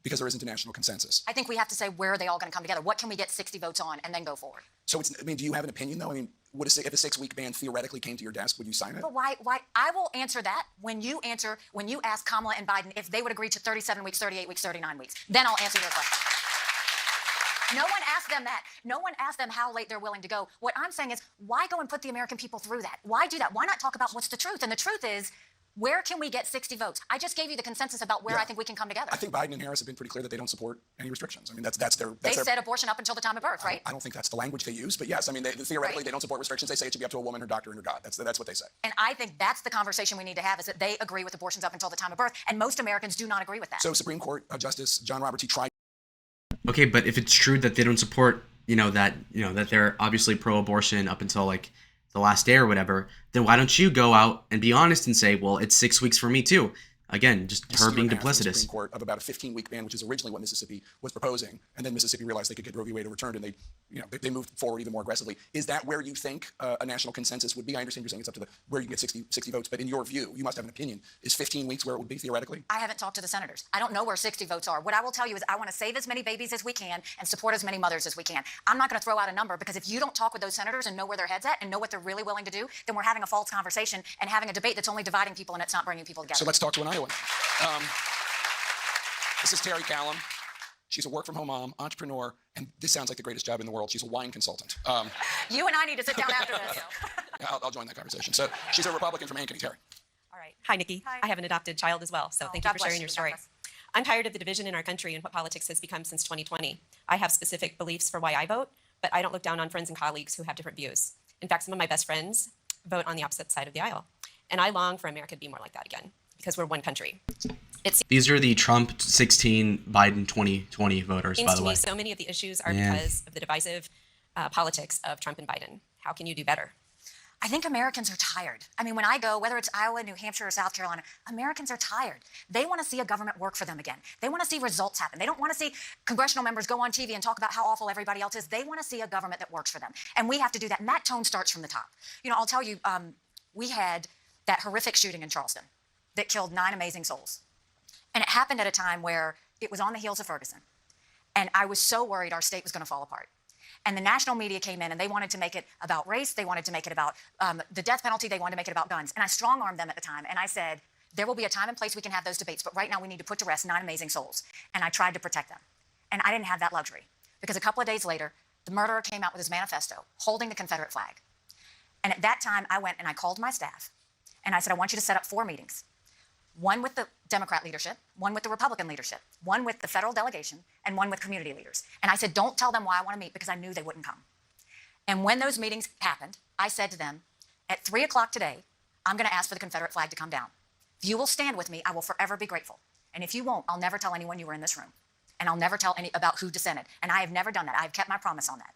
Because there isn't a national consensus. I think we have to say, where are they all going to come together? What can we get 60 votes on and then go forward? So do you have an opinion though? I mean, if a 6-week ban theoretically came to your desk, would you sign it? But why? I will answer that when you ask Kamala and Biden if they would agree to 37 weeks, 38 weeks, 39 weeks. Then I'll answer your question. No one asked them that. No one asked them how late they're willing to go. What I'm saying is, why go and put the American people through that? Why do that? Why not talk about what's the truth? And the truth is, where can we get 60 votes? I just gave you the consensus about where I think we can come together. I think Biden and Harris have been pretty clear that they don't support any restrictions. I mean, that's their. They said abortion up until the time of birth, right? I don't think that's the language they use, but yes, I mean, theoretically they don't support restrictions. They say it should be up to a woman, her doctor, and her God. That's what they say. And I think that's the conversation we need to have: is that they agree with abortions up until the time of birth, and most Americans do not agree with that. So Supreme Court Justice John Roberts, he tried. Okay, but if it's true that they don't support that they're obviously pro-abortion up until like the last day or whatever, then why don't you go out and be honest and say, well, it's 6 weeks for me too? Again, just her being The Supreme duplicitous. Court of about a 15-week ban, which is originally what Mississippi was proposing, and then Mississippi realized they could get Roe v. Wade overturned, and they moved forward even more aggressively. Is that where you think a national consensus would be? I understand you're saying it's up to where you get 60 votes, but in your view, you must have an opinion. Is 15 weeks where it would be theoretically? I haven't talked to the senators. I don't know where 60 votes are. What I will tell you is I want to save as many babies as we can and support as many mothers as we can. I'm not going to throw out a number, because if you don't talk with those senators and know where their head's at and know what they're really willing to do, then we're having a false conversation and having a debate that's only dividing people and it's not bringing people together. So let's talk to an Iowan. This is Terry Callum. She's a work-from-home mom, entrepreneur, and this sounds like the greatest job in the world. She's a wine consultant. You and I need to sit down after this. I'll join that conversation. So she's a Republican from Ankeny. Terry. All right. Hi, Nikki. Hi. I have an adopted child as well, so thank you God for bless sharing you. your God story. bless. I'm tired of the division in our country and what politics has become since 2020. I have specific beliefs for why I vote, but I don't look down on friends and colleagues who have different views. In fact, some of my best friends vote on the opposite side of the aisle. And I long for America to be more like that again, because we're one country. These are the Trump 16, Biden 2020 voters, by the way. So many of the issues are because of the divisive politics of Trump and Biden. How can you do better? I think Americans are tired. I mean, when I go, whether it's Iowa, New Hampshire, or South Carolina, Americans are tired. They want to see a government work for them again. They want to see results happen. They don't want to see congressional members go on TV and talk about how awful everybody else is. They want to see a government that works for them. And we have to do that. And that tone starts from the top. I'll tell you, we had that horrific shooting in Charleston that killed 9 amazing souls. And it happened at a time where it was on the heels of Ferguson. And I was so worried our state was going to fall apart. And the national media came in and they wanted to make it about race. They wanted to make it about the death penalty. They wanted to make it about guns. And I strong-armed them at the time. And I said, there will be a time and place we can have those debates. But right now we need to put to rest 9 amazing souls. And I tried to protect them. And I didn't have that luxury. Because a couple of days later, the murderer came out with his manifesto holding the Confederate flag. And at that time, I went and I called my staff. And I said, I want you to set up 4 meetings. One with the Democrat leadership, one with the Republican leadership, one with the federal delegation, and one with community leaders. And I said, don't tell them why I want to meet, because I knew they wouldn't come. And when those meetings happened, I said to them, at 3 o'clock today, I'm going to ask for the Confederate flag to come down. If you will stand with me, I will forever be grateful. And if you won't, I'll never tell anyone you were in this room. And I'll never tell any about who dissented. And I have never done that. I have kept my promise on that.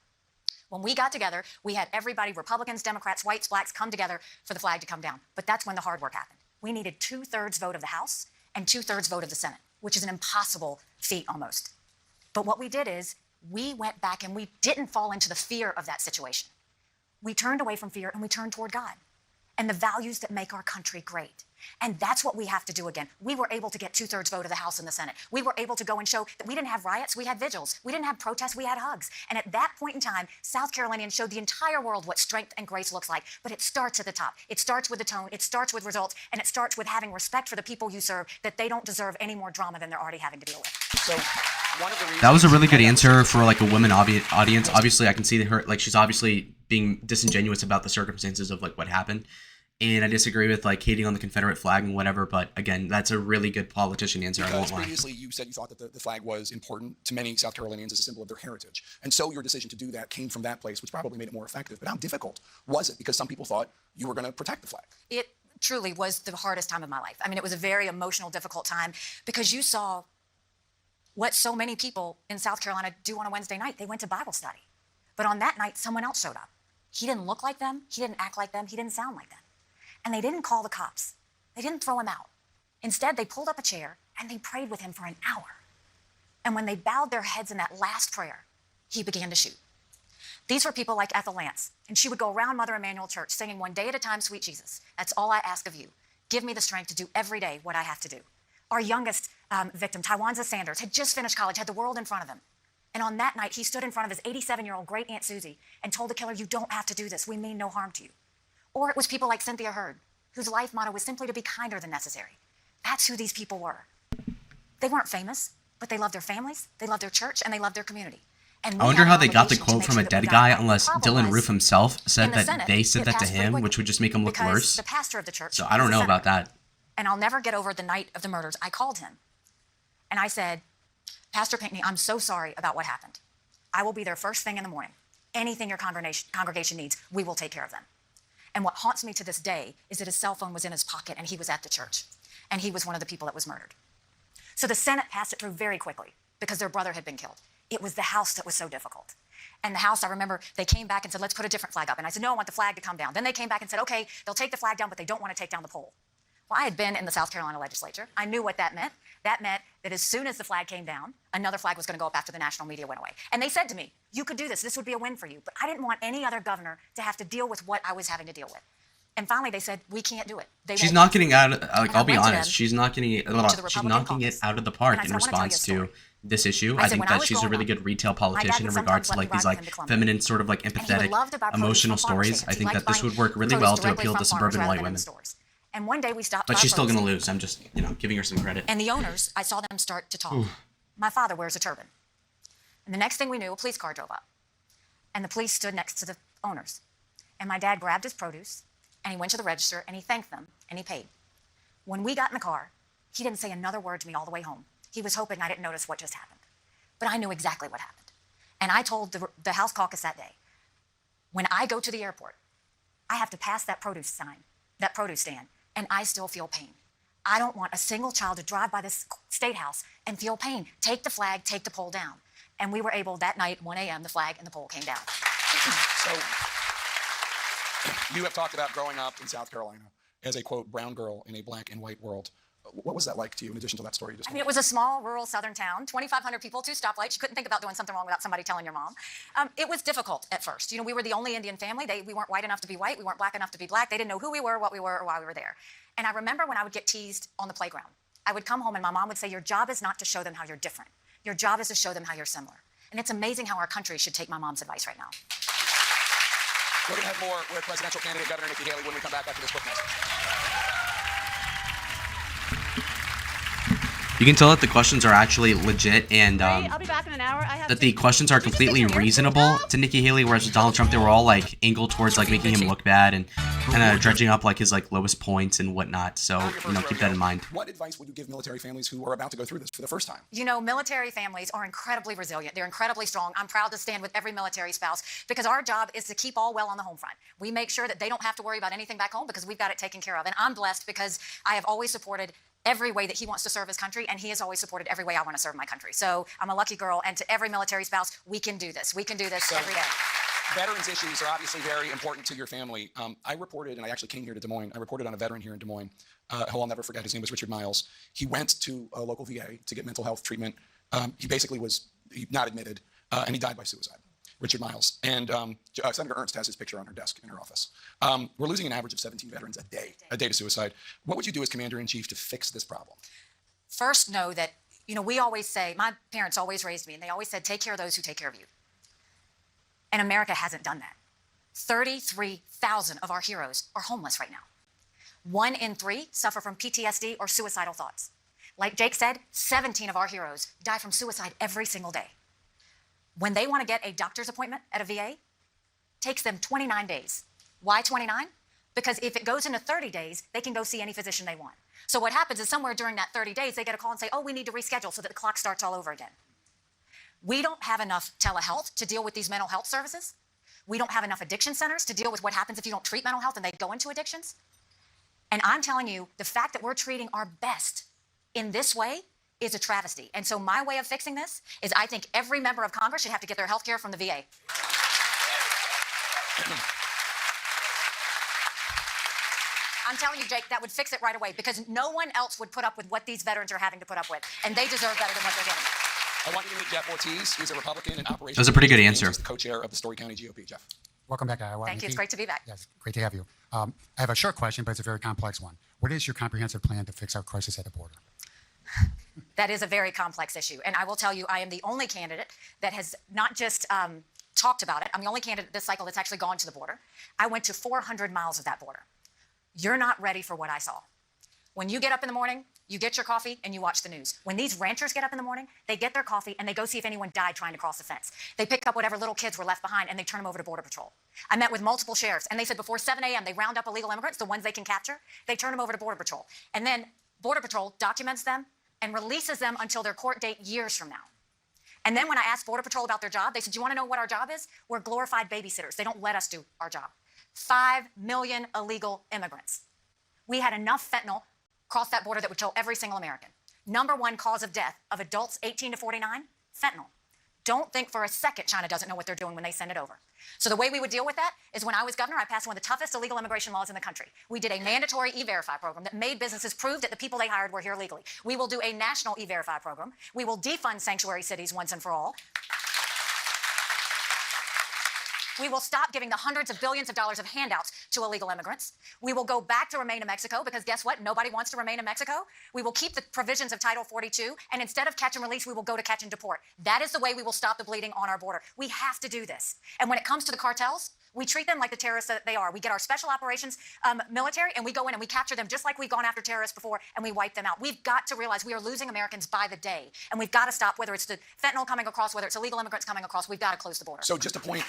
When we got together, we had everybody, Republicans, Democrats, whites, blacks, come together for the flag to come down. But that's when the hard work happened. We needed 2/3 vote of the House and 2/3 vote of the Senate, which is an impossible feat almost. But what we did is we went back and we didn't fall into the fear of that situation. We turned away from fear and we turned toward God and the values that make our country great. And that's what we have to do again. We were able to get 2/3 vote of the House and the Senate. We were able to go and show that we didn't have riots, we had vigils. We didn't have protests, we had hugs. And at that point in time, South Carolinians showed the entire world what strength and grace looks like. But it starts at the top. It starts with the tone, it starts with results, and it starts with having respect for the people you serve, that they don't deserve any more drama than they're already having to deal with. So one of the reasons That was a really good answer for like a women audience. Obviously, I can see her, like, she's obviously being disingenuous about the circumstances of like what happened. And I disagree with like hating on the Confederate flag and whatever, but again, that's a really good politician answer. I won't lie. Previously you said you thought that the flag was important to many South Carolinians as a symbol of their heritage. And so your decision to do that came from that place, which probably made it more effective. But how difficult was it? Because some people thought you were going to protect the flag. It truly was the hardest time of my life. I mean, it was a very emotional, difficult time because you saw what so many people in South Carolina do on a Wednesday night. They went to Bible study. But on that night, someone else showed up. He didn't look like them. He didn't act like them. He didn't sound like them. And they didn't call the cops. They didn't throw him out. Instead, they pulled up a chair and they prayed with him for an hour. And when they bowed their heads in that last prayer, he began to shoot. These were people like Ethel Lance, and she would go around Mother Emanuel Church singing "One Day at a Time, Sweet Jesus." That's all I ask of you. Give me the strength to do every day what I have to do. Our youngest victim, Tywanza Sanders, had just finished college, had the world in front of him. And on that night, he stood in front of his 87-year-old great Aunt Susie and told the killer, "You don't have to do this. We mean no harm to you." Or it was people like Cynthia Hurd, whose life motto was simply to be kinder than necessary. That's who these people were. They weren't famous, but they loved their families, they loved their church, and they loved their community. And I wonder how they got the obligation to quote make from sure a that dead we got guy, it right. unless The problem Dylan was, Roof himself said in the that Senate, they said it that to passed him, pretty which would just make him look because worse. the pastor of the church So was I don't a know about senator. that. And I'll never get over the night of the murders. I called him and I said, "Pastor Pinckney, I'm so sorry about what happened. I will be there first thing in the morning. Anything your congregation needs, we will take care of them." And what haunts me to this day is that his cell phone was in his pocket and he was at the church. And he was one of the people that was murdered. So the Senate passed it through very quickly because their brother had been killed. It was the House that was so difficult. And the House, I remember, they came back and said, let's put a different flag up. And I said, no, I want the flag to come down. Then they came back and said, okay, they'll take the flag down, but they don't want to take down the pole. Well, I had been in the South Carolina legislature. I knew what that meant. That meant that as soon as the flag came down, another flag was going to go up after the national media went away. And they said to me, you could do this. This would be a win for you. But I didn't want any other governor to have to deal with what I was having to deal with. And finally, they said, we can't do it. She's not getting out of, like, I'll be went to honest, them, she's not getting it, she's knocking it out of the park in response to this issue. I think that she's a really good retail politician in regards to like these like feminine sort of like empathetic, emotional stories. I think that this would work really well to appeal to suburban white women. And one day we stopped. But she's still going to lose. I'm just, giving her some credit. And the owners, I saw them start to talk. Ooh. My father wears a turban. And the next thing we knew, a police car drove up. And the police stood next to the owners. And my dad grabbed his produce, and he went to the register, and he thanked them, and he paid. When we got in the car, he didn't say another word to me all the way home. He was hoping I didn't notice what just happened. But I knew exactly what happened. And I told the House caucus that day, when I go to the airport, I have to pass that produce stand, and I still feel pain. I don't want a single child to drive by this state house and feel pain. Take the flag, take the pole down. And we were able, that night, 1 a.m., the flag and the pole came down. So you have talked about growing up in South Carolina as a, quote, brown girl in a black and white world. What was that like to you in addition to that story you just told? It was a small, rural southern town, 2,500 people, 2 stoplights. You couldn't think about doing something wrong without somebody telling your mom. It was difficult at first. We were the only Indian family. We weren't white enough to be white. We weren't black enough to be black. They didn't know who we were, what we were, or why we were there. And I remember when I would get teased on the playground. I would come home and my mom would say, your job is not to show them how you're different. Your job is to show them how you're similar. And it's amazing how our country should take my mom's advice right now. We're going to have more with presidential candidate Governor Nikki Haley when we come back after this quick message. You can tell that the questions are actually legit and I'll be back in an hour. that the questions are completely reasonable to Nikki Haley, whereas with Donald Trump, they were all like angled towards like making him look bad and kind of dredging up like his like lowest points and whatnot. So, keep that in mind. What advice would you give military families who are about to go through this for the first time? Military families are incredibly resilient. They're incredibly strong. I'm proud to stand with every military spouse because our job is to keep all well on the home front. We make sure that they don't have to worry about anything back home because we've got it taken care of. And I'm blessed because I have always supported every way that he wants to serve his country, and he has always supported every way I want to serve my country. So I'm a lucky girl, and to every military spouse, we can do this. We can do this every day. Veterans issues are obviously very important to your family. I reported, and I actually came here to Des Moines, I reported on a veteran here in Des Moines, who I'll never forget. His name was Richard Miles. He went to a local VA to get mental health treatment. He basically was not admitted, and he died by suicide. Richard Miles. And Senator Ernst has his picture on her desk in her office. We're losing an average of 17 veterans a day to suicide. What would you do as Commander-in-Chief to fix this problem? First, know that, we always say, my parents always raised me, and they always said, take care of those who take care of you. And America hasn't done that. 33,000 of our heroes are homeless right now. 1 in 3 suffer from PTSD or suicidal thoughts. Like Jake said, 17 of our heroes die from suicide every single day. When they want to get a doctor's appointment at a VA, takes them 29 days. Why 29? Because if it goes into 30 days, they can go see any physician they want. So what happens is somewhere during that 30 days, they get a call and say, oh, we need to reschedule so that the clock starts all over again. We don't have enough telehealth to deal with these mental health services. We don't have enough addiction centers to deal with what happens if you don't treat mental health and they go into addictions. And I'm telling you, the fact that we're treating our best in this way is a travesty. And so my way of fixing this is I think every member of Congress should have to get their health care from the VA. I'm telling you, Jake, that would fix it right away because no one else would put up with what these veterans are having to put up with. And they deserve better than what they're getting. I want you to meet Jeff Ortiz. He's a Republican in Operation. That was a pretty good answer. He's the co-chair of the Story County GOP. Jeff. Welcome back, Iowa. Thank you. It's great to be back. Yes, great to have you. I have a short question, but it's a very complex one. What is your comprehensive plan to fix our crisis at the border? That is a very complex issue. And I will tell you, I am the only candidate that has not just talked about it. I'm the only candidate this cycle that's actually gone to the border. I went to 400 miles of that border. You're not ready for what I saw. When you get up in the morning, you get your coffee and you watch the news. When these ranchers get up in the morning, they get their coffee and they go see if anyone died trying to cross the fence. They pick up whatever little kids were left behind and they turn them over to Border Patrol. I met with multiple sheriffs and they said before 7 a.m. they round up illegal immigrants, the ones they can capture, they turn them over to Border Patrol. And then Border Patrol documents them and releases them until their court date years from now. And then when I asked Border Patrol about their job, they said, do you want to know what our job is? We're glorified babysitters. They don't let us do our job. 5 million illegal immigrants. We had enough fentanyl cross that border that would kill every single American. #1 cause of death of adults 18 to 49, fentanyl. Don't think for a second China doesn't know what they're doing when they send it over. So the way we would deal with that is when I was governor, I passed one of the toughest illegal immigration laws in the country. We did a mandatory E-Verify program that made businesses prove that the people they hired were here legally. We will do a national E-Verify program. We will defund sanctuary cities once and for all. We will stop giving the hundreds of billions of dollars of handouts to illegal immigrants. We will go back to remain in Mexico because guess what? Nobody wants to remain in Mexico. We will keep the provisions of Title 42, and instead of catch and release, we will go to catch and deport. That is the way we will stop the bleeding on our border. We have to do this. And when it comes to the cartels, we treat them like the terrorists that they are. We get our special operations military, and we go in and we capture them just like we've gone after terrorists before, and we wipe them out. We've got to realize we are losing Americans by the day, and we've got to stop, whether it's the fentanyl coming across, whether it's illegal immigrants coming across, we've got to close the border. So just a point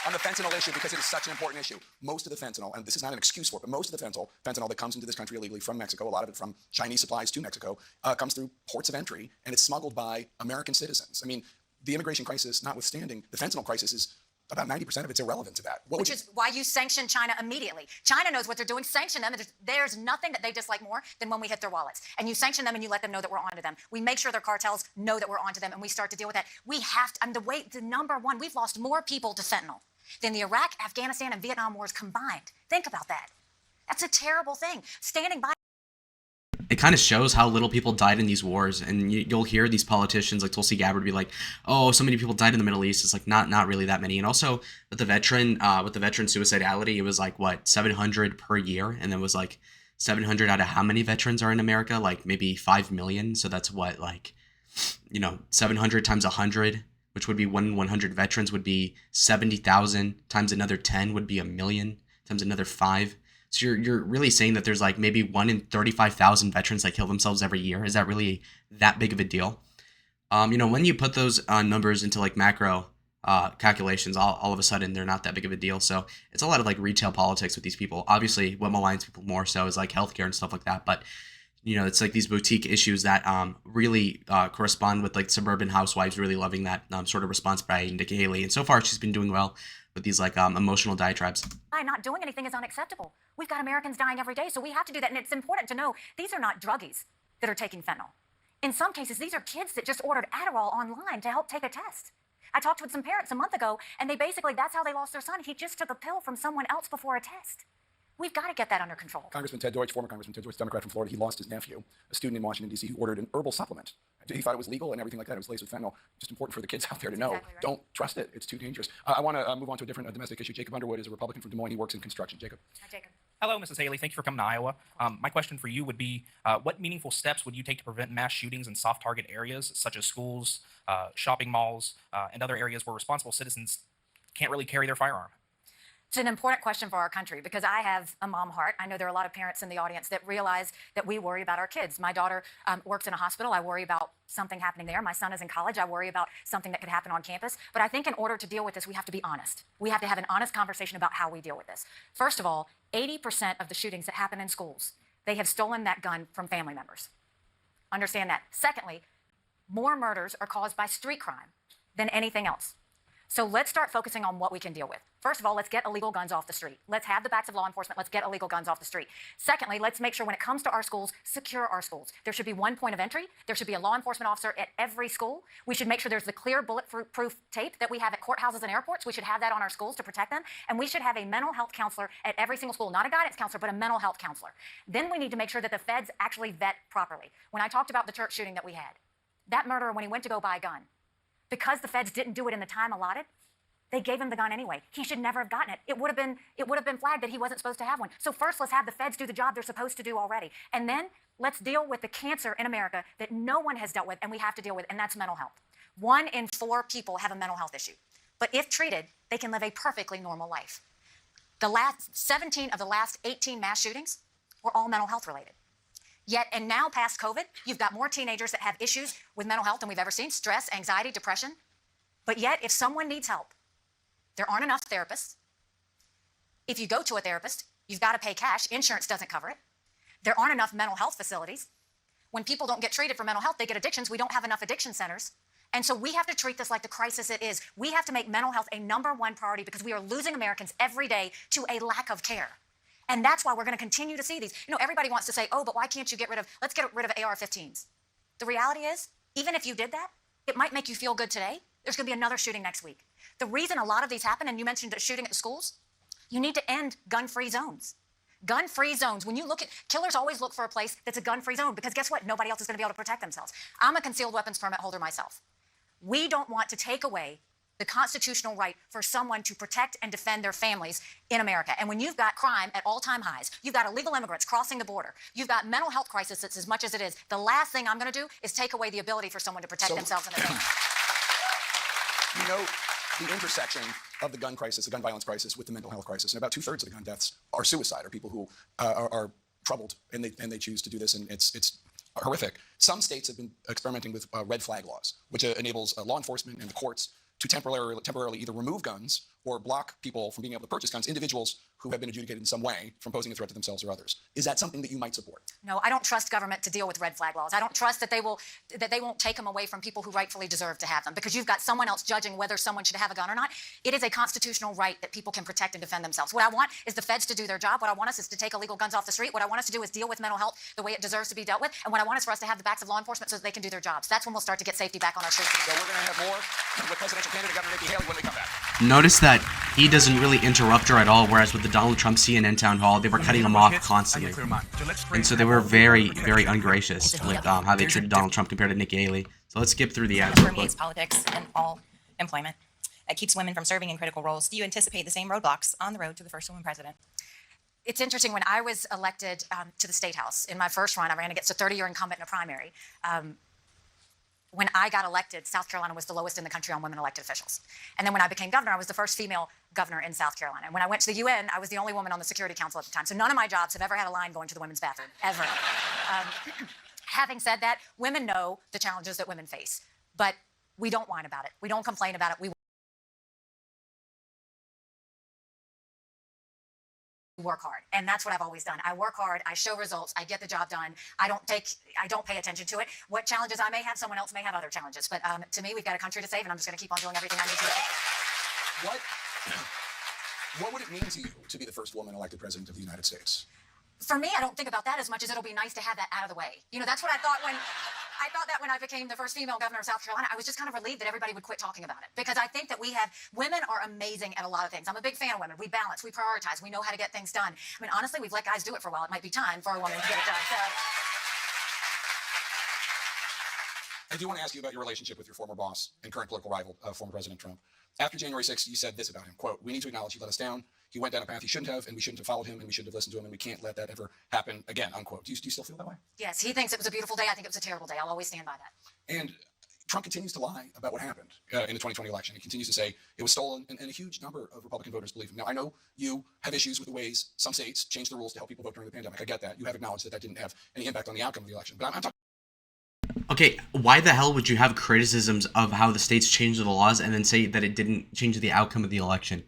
on the fentanyl issue, because it is such an important issue. Most of the fentanyl, and this is not an excuse for it, but most of the fentanyl that comes into this country illegally from Mexico, a lot of it from Chinese supplies to Mexico, comes through ports of entry, and it's smuggled by American citizens. I mean, the immigration crisis notwithstanding, the fentanyl crisis is about 90% of it's irrelevant to that. Which is why you sanction China immediately. China knows what they're doing. Sanction them. There's nothing that they dislike more than when we hit their wallets. And you sanction them and you let them know that we're onto them. We make sure their cartels know that we're onto them, and we start to deal with that. We have to, I mean, the number one, we've lost more people to fentanyl than the Iraq, Afghanistan, and Vietnam wars combined. Think about that. That's a terrible thing. Standing by. It kind of shows how little people died in these wars, and you'll hear these politicians like Tulsi Gabbard be like, "Oh, so many people died in the Middle East." It's like not really that many. And also with the veteran suicidality, it was like what 700 per year, and then was like 700 out of how many veterans are in America? Like maybe 5 million. So that's what 700 times 100, which would be 100 veterans would be 70,000 times another 10 would be 1 million times another 5. So you're really saying that there's like maybe 1 in 35,000 veterans that kill themselves every year. Is that really that big of a deal? When you put those numbers into like macro calculations, all of a sudden they're not that big of a deal. So it's a lot of like retail politics with these people. Obviously, what maligns people more so is like healthcare and stuff like that. But it's like these boutique issues that really correspond with like suburban housewives really loving that sort of response by Nikki Haley. And so far, she's been doing well with these like emotional diatribes. Not doing anything is unacceptable. We've got Americans dying every day, so we have to do that. And it's important to know these are not druggies that are taking fentanyl. In some cases, these are kids that just ordered Adderall online to help take a test. I talked with some parents a month ago, and they basically, that's how they lost their son. He just took a pill from someone else before a test. We've got to get that under control. Congressman Ted Deutsch, former Congressman Ted Deutsch, Democrat from Florida, he lost his nephew, a student in Washington, D.C., who ordered an herbal supplement. He thought it was legal and everything like that. It was laced with fentanyl. Just important for the kids out there to know. Exactly right. Don't trust it. It's too dangerous. I want to move on to a different domestic issue. Jacob Underwood is a Republican from Des Moines. He works in construction. Jacob. Hi, Jacob. Hello, Mrs. Haley. Thank you for coming to Iowa. My question for you would be, what meaningful steps would you take to prevent mass shootings in soft target areas such as schools, shopping malls, and other areas where responsible citizens can't really carry their firearm? It's an important question for our country because I have a mom heart. I know there are a lot of parents in the audience that realize that we worry about our kids. My daughter works in a hospital. I worry about something happening there. My son is in college. I worry about something that could happen on campus. But I think in order to deal with this, we have to be honest. We have to have an honest conversation about how we deal with this. First of all, 80% of the shootings that happen in schools, they have stolen that gun from family members. Understand that. Secondly, more murders are caused by street crime than anything else. So let's start focusing on what we can deal with. First of all, let's get illegal guns off the street. Let's have the backs of law enforcement. Let's get illegal guns off the street. Secondly, let's make sure when it comes to our schools, secure our schools. There should be one point of entry. There should be a law enforcement officer at every school. We should make sure there's the clear bulletproof tape that we have at courthouses and airports. We should have that on our schools to protect them. And we should have a mental health counselor at every single school. Not a guidance counselor, but a mental health counselor. Then we need to make sure that the feds actually vet properly. When I talked about the church shooting that we had, that murderer, when he went to go buy a gun, because the feds didn't do it in the time allotted, they gave him the gun anyway. He should never have gotten it. It would have been flagged that he wasn't supposed to have one. So first, let's have the feds do the job they're supposed to do already. And then let's deal with the cancer in America that no one has dealt with and we have to deal with, and that's mental health. 1 in 4 people have a mental health issue. But if treated, they can live a perfectly normal life. The last 17 of the last 18 mass shootings were all mental health related. Yet, and now past COVID, you've got more teenagers that have issues with mental health than we've ever seen, stress, anxiety, depression. But yet, if someone needs help, there aren't enough therapists. If you go to a therapist, you've got to pay cash. Insurance doesn't cover it. There aren't enough mental health facilities. When people don't get treated for mental health, they get addictions. We don't have enough addiction centers. And so we have to treat this like the crisis it is. We have to make mental health a #1 priority because we are losing Americans every day to a lack of care. And that's why we're going to continue to see these. Everybody wants to say, oh, but why can't you let's get rid of AR-15s. The reality is, even if you did that, It might make you feel good today. There's going to be another shooting next week. The reason a lot of these happen, and you mentioned a shooting at schools, you need to end gun-free zones. Gun-free zones. When you look at, killers always look for a place that's a gun-free zone because guess what? Nobody else is going to be able to protect themselves. I'm a concealed weapons permit holder myself. We don't want to take away the constitutional right for someone to protect and defend their families in America. And when you've got crime at all-time highs, you've got illegal immigrants crossing the border, you've got mental health crisis that's as much as it is, the last thing I'm going to do is take away the ability for someone to protect themselves and their families. You know, the intersection of the gun crisis, the gun violence crisis, with the mental health crisis, and about 2/3 of the gun deaths are suicide, or people who are troubled and they choose to do this, and it's horrific. Some states have been experimenting with red flag laws, which enables law enforcement and the courts to temporarily either remove guns or block people from being able to purchase guns, individuals who have been adjudicated in some way from posing a threat to themselves or others. Is that something that you might support? No, I don't trust government to deal with red flag laws. I don't trust that they won't take them away from people who rightfully deserve to have them, because you've got someone else judging whether someone should have a gun or not. It is a constitutional right that people can protect and defend themselves. What I want is the feds to do their job. What I want us is to take illegal guns off the street. What I want us to do is deal with mental health the way it deserves to be dealt with. And what I want is for us to have the backs of law enforcement so that they can do their jobs. That's when we'll start to get safety back on our streets again. So we're going to have more with presidential candidate Governor Nikki Haley when we come back. Notice that he doesn't really interrupt her at all, whereas with the Donald Trump CNN town hall, they were cutting him off constantly. And so they were very, very ungracious with how they treated Donald Trump compared to Nikki Haley. So let's skip through the ads. Permeates politics and all employment. It keeps women from serving in critical roles. Do you anticipate the same roadblocks on the road to the first woman president? It's interesting, when I was elected to the State House, in my first run, I ran against a 30-year incumbent in a primary. When I got elected, South Carolina was the lowest in the country on women elected officials. And then when I became governor, I was the first female governor in South Carolina. And when I went to the UN, I was the only woman on the Security Council at the time. So none of my jobs have ever had a line going to the women's bathroom, ever. Having said that, women know the challenges that women face, but we don't whine about it. We don't complain about it. We work hard, and that's what I've always done. I work hard, I show results, I get the job done. I don't pay attention to it. What challenges I may have, someone else may have other challenges. But to me, we've got a country to save, and I'm just going to keep on doing everything I need to do. What would it mean to you to be the first woman elected president of the United States? For me, I don't think about that as much as it'll be nice to have that out of the way. You know, that's what I thought when I became the first female governor of South Carolina. I was just kind of relieved that everybody would quit talking about it, because I think that women are amazing at a lot of things. I'm a big fan of women. We balance, we prioritize, we know how to get things done. I mean, honestly, we've let guys do it for a while. It might be time for a woman to get it done. So. I do want to ask you about your relationship with your former boss and current political rival, former President Trump. After January 6th, you said this about him, quote, "We need to acknowledge he let us down. He went down a path he shouldn't have, and we shouldn't have followed him, and we shouldn't have listened to him, and we can't let that ever happen again," unquote. Do you still feel that way? Yes, he thinks it was a beautiful day. I think it was a terrible day. I'll always stand by that. And Trump continues to lie about what happened in the 2020 election. He continues to say it was stolen, and a huge number of Republican voters believe him. Now, I know you have issues with the ways some states changed the rules to help people vote during the pandemic. I get that. You have acknowledged that that didn't have any impact on the outcome of the election. But I'm talking. Okay, why the hell would you have criticisms of how the states changed the laws and then say that it didn't change the outcome of the election?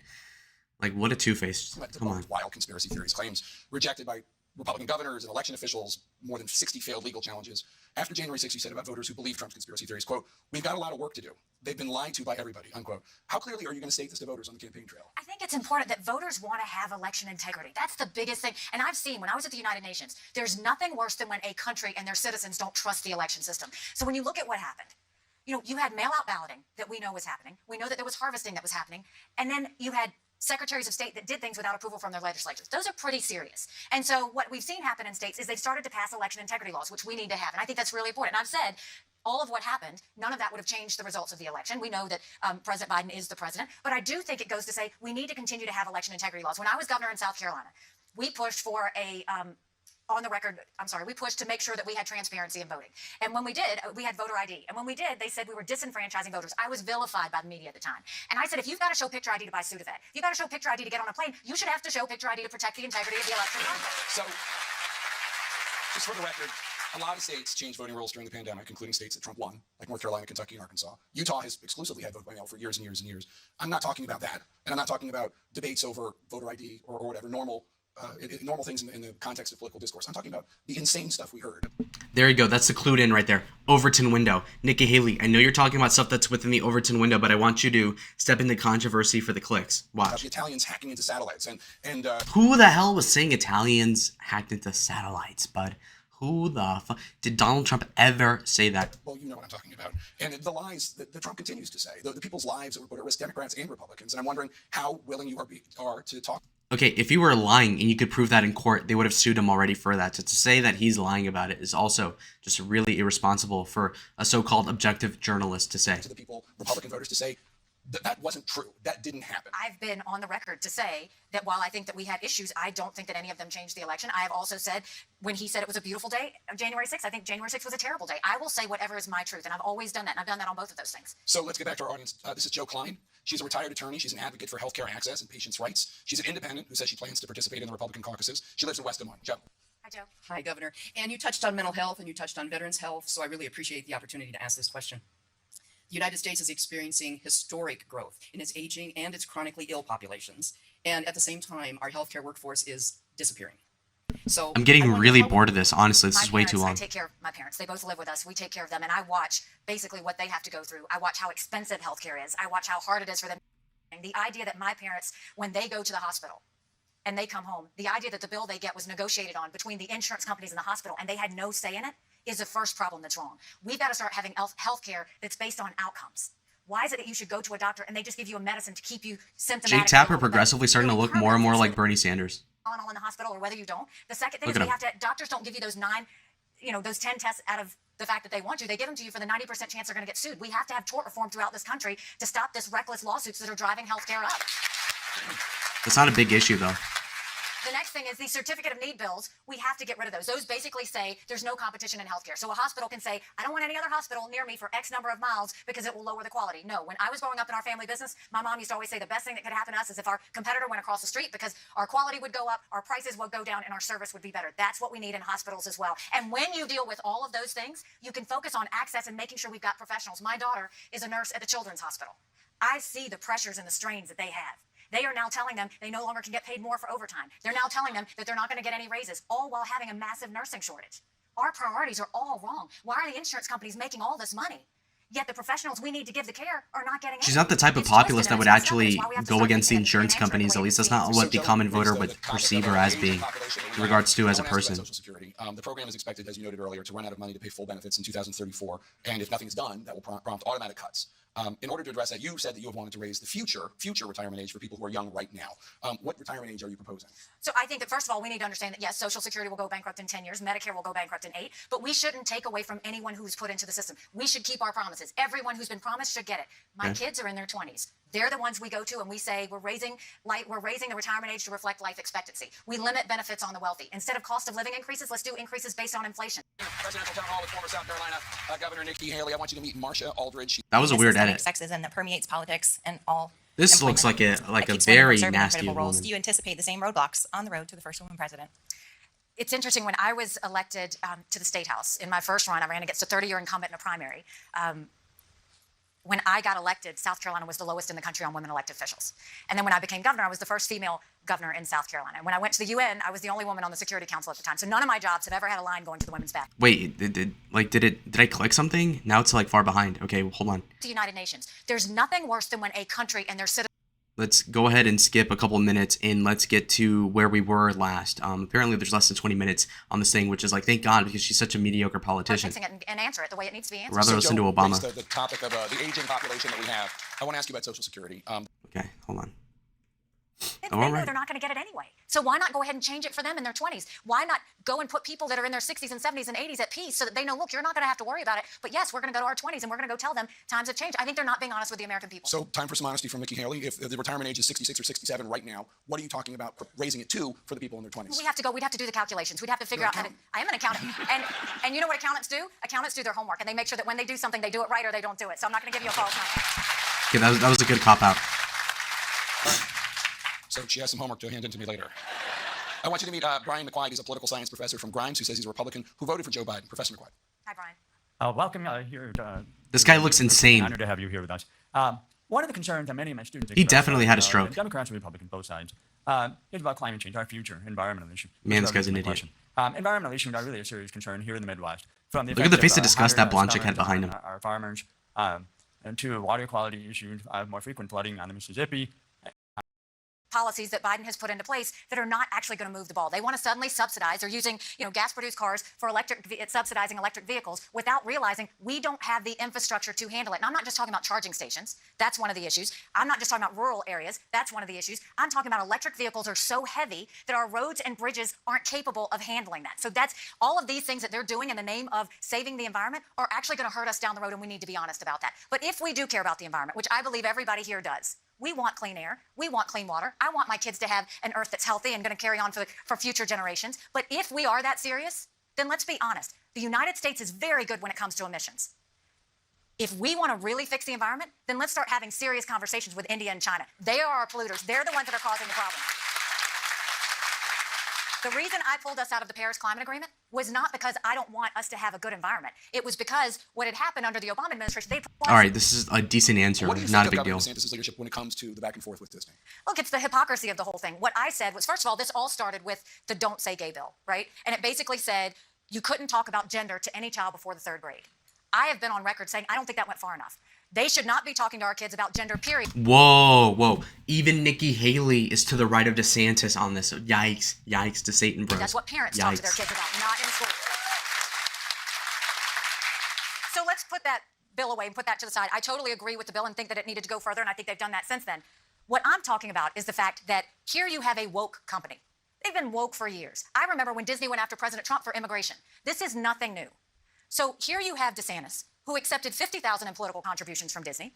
Like, what a two-faced. Come on. Wild conspiracy theories, claims rejected by Republican governors and election officials, more than 60 failed legal challenges. After January 6th, you said about voters who believe Trump's conspiracy theories, quote, "We've got a lot of work to do. They've been lied to by everybody," unquote. How clearly are you going to state this to voters on the campaign trail? I think it's important that voters want to have election integrity. That's the biggest thing. And I've seen, when I was at the United Nations, there's nothing worse than when a country and their citizens don't trust the election system. So when you look at what happened, you know, you had mail-out balloting that we know was happening. We know that there was harvesting that was happening. And then you had secretaries of state that did things without approval from their legislatures. Those are pretty serious. And so what we've seen happen in states is they've started to pass election integrity laws, which we need to have. And I think that's really important. And I've said all of what happened, none of that would have changed the results of the election. We know that President Biden is the president. But I do think it goes to say we need to continue to have election integrity laws. When I was governor in South Carolina, we pushed for we pushed to make sure that we had transparency in voting. And when we did, we had voter ID. And when we did, they said we were disenfranchising voters. I was vilified by the media at the time. And I said, if you've got to show picture ID to buy Sudafed, if you've got to show picture ID to get on a plane, you should have to show picture ID to protect the integrity of the election process. So, just for the record, a lot of states changed voting rules during the pandemic, including states that Trump won, like North Carolina, Kentucky, and Arkansas. Utah has exclusively had vote by mail for years and years and years. I'm not talking about that. And I'm not talking about debates over voter ID or whatever, normal things in the context of political discourse. I'm talking about the insane stuff we heard. There you go. That's the clued in right there. Overton window. Nikki Haley, I know you're talking about stuff that's within the Overton window, but I want you to step into controversy for the clicks. Watch. The Italians hacking into satellites. And who the hell was saying Italians hacked into satellites, bud? Who the fuck did Donald Trump ever say that? Well, you know what I'm talking about. And the lies that Trump continues to say, the people's lives that were put at risk, Democrats and Republicans. And I'm wondering how willing you are to talk. Okay, if he were lying and you could prove that in court, they would have sued him already for that. So to say that he's lying about it is also just really irresponsible for a so-called objective journalist to say. To the people, Republican voters, to say that wasn't true. That didn't happen. I've been on the record to say that while I think that we had issues, I don't think that any of them changed the election. I have also said when he said it was a beautiful day, January 6th, I think January 6th was a terrible day. I will say whatever is my truth, and I've always done that, and I've done that on both of those things. So let's get back to our audience. This is Joe Klein. She's a retired attorney. She's an advocate for healthcare access and patients' rights. She's an independent who says she plans to participate in the Republican caucuses. She lives in West Des Moines. Joe. Hi, Joe. Hi, Governor. And you touched on mental health and you touched on veterans' health, so I really appreciate the opportunity to ask this question. The United States is experiencing historic growth in its aging and its chronically ill populations. And at the same time, our healthcare workforce is disappearing. So I'm getting really bored of this. Honestly, this is way too long. I take care of my parents. They both live with us. We take care of them. And I watch basically what they have to go through. I watch how expensive healthcare is. I watch how hard it is for them. And the idea that my parents, when they go to the hospital and they come home, the idea that the bill they get was negotiated on between the insurance companies and the hospital and they had no say in it is the first problem that's wrong. We've got to start having health care that's based on outcomes. Why is it that you should go to a doctor and they just give you a medicine to keep you symptomatic? Jake Tapper progressively starting to look more and more like Bernie Sanders. On in the hospital or whether you don't. The second thing is we have to, doctors don't give you those 10 tests out of the fact that they want to. They give them to you for the 90% chance they're going to get sued. We have to have tort reform throughout this country to stop this reckless lawsuits that are driving healthcare up. That's not a big issue, though. The next thing is these certificate of need bills. We have to get rid of those. Those basically say there's no competition in healthcare. So a hospital can say, I don't want any other hospital near me for X number of miles because it will lower the quality. No, when I was growing up in our family business, my mom used to always say the best thing that could happen to us is if our competitor went across the street because our quality would go up, our prices would go down, and our service would be better. That's what we need in hospitals as well. And when you deal with all of those things, you can focus on access and making sure we've got professionals. My daughter is a nurse at the Children's Hospital. I see the pressures and the strains that they have. They are now telling them they no longer can get paid more for overtime. They're now telling them that they're not going to get any raises, all while having a massive nursing shortage. Our priorities are all wrong. Why are the insurance companies making all this money? Yet the professionals we need to give the care are not getting it. She's not the type of populist that would actually go against the insurance companies. At least that's not what the common voter would perceive her as being in regards to as a person. Social Security. The program is expected, as you noted earlier, to run out of money to pay full benefits in 2034. And if nothing is done, that will prompt automatic cuts. In order to address that, you said that you have wanted to raise the future retirement age for people who are young right now. What retirement age are you proposing? So I think that, first of all, we need to understand that, yes, Social Security will go bankrupt in 10 years. Medicare will go bankrupt in 8. But we shouldn't take away from anyone who's put into the system. We should keep our promises. Everyone who's been promised should get it. My kids are in their 20s. They're the ones we go to and we say we're raising the retirement age to reflect life expectancy. We limit benefits on the wealthy. Instead of cost of living increases, let's do increases based on inflation. Presidential town hall with former South Carolina Governor Nikki Haley. I want you to meet Marsha Aldridge. That was a weird edit. Sexism that permeates politics and all. This looks like a very nasty woman. Do you anticipate the same roadblocks on the road to the first woman president? It's interesting. When I was elected to the State House in my first run, I ran against a 30-year incumbent in a primary. When I got elected, South Carolina was the lowest in the country on women elected officials. And then when I became governor, I was the first female governor in South Carolina. And when I went to the UN, I was the only woman on the Security Council at the time. So none of my jobs have ever had a line going to the women's bathroom. Wait, did I click something? Now it's like far behind. Okay, hold on. The United Nations. There's nothing worse than when a country and their citizens. Let's go ahead and skip a couple of minutes and let's get to where we were last. Apparently there's less than 20 minutes on this thing, which is like, thank God, because she's such a mediocre politician. And answer it the way it needs to be answered. Rather listen to Obama. The topic of the aging population that we have. I want to ask you about Social Security. Okay, hold on. They know they're not going to get it anyway. So why not go ahead and change it for them in their 20s? Why not go and put people that are in their 60s and 70s and 80s at peace so that they know, look, you're not going to have to worry about it. But yes, we're going to go to our 20s and we're going to go tell them times have changed. I think they're not being honest with the American people. So time for some honesty from Nikki Haley. If the retirement age is 66 or 67 right now, what are you talking about raising it to for the people in their 20s? We'd have to do the calculations. We'd have to figure out how to, I am an accountant. And you know what accountants do? Accountants do their homework and they make sure that when they do something, they do it right or they don't do it. So I'm not going to give you a false number. Okay, that was a good cop out. So she has some homework to hand in to me later. I want you to meet Brian McQuaid. He's a political science professor from Grimes who says he's a Republican who voted for Joe Biden. Professor McQuaid. Hi, Brian. Welcome here. This guy looks insane. Honored to have you here with us. One of the concerns that many of my students he definitely had a stroke. Democrats and Republicans, both sides, is about climate change, our future, environmental issue. Man, this guy's an idiot. Environmental issues are really a serious concern here in the Midwest. From the Look at the face of disgust that blonde chick had behind him. Our farmers, and to water quality issues, more frequent flooding on the Mississippi, policies that Biden has put into place that are not actually going to move the ball. They want to suddenly subsidize. They're using, gas-produced cars for subsidizing electric vehicles without realizing we don't have the infrastructure to handle it. And I'm not just talking about charging stations. That's one of the issues. I'm not just talking about rural areas. That's one of the issues. I'm talking about electric vehicles are so heavy that our roads and bridges aren't capable of handling that. So that's all of these things that they're doing in the name of saving the environment are actually going to hurt us down the road, and we need to be honest about that. But if we do care about the environment, which I believe everybody here does, we want clean air. We want clean water. I want my kids to have an earth that's healthy and going to carry on for future generations. But if we are that serious, then let's be honest. The United States is very good when it comes to emissions. If we want to really fix the environment, then let's start having serious conversations with India and China. They are our polluters. They're the ones that are causing the problem. The reason I pulled us out of the Paris Climate Agreement was not because I don't want us to have a good environment. It was because what had happened under the Obama administration, All right, this is a decent answer. What do you Not a think big of deal. Governor DeSantis' leadership when it comes to the back and forth with Disney? Look, it's the hypocrisy of the whole thing. What I said was, first of all, this all started with the Don't Say Gay bill, right? And it basically said you couldn't talk about gender to any child before the 3rd grade. I have been on record saying I don't think that went far enough. They should not be talking to our kids about gender, period. Whoa. Even Nikki Haley is to the right of DeSantis on this. Yikes to Satan, bro. That's what parents talk to their kids about, not in school. So let's put that bill away and put that to the side. I totally agree with the bill and think that it needed to go further, and I think they've done that since then. What I'm talking about is the fact that here you have a woke company. They've been woke for years. I remember when Disney went after President Trump for immigration. This is nothing new. So here you have DeSantis, who accepted $50,000 in political contributions from Disney.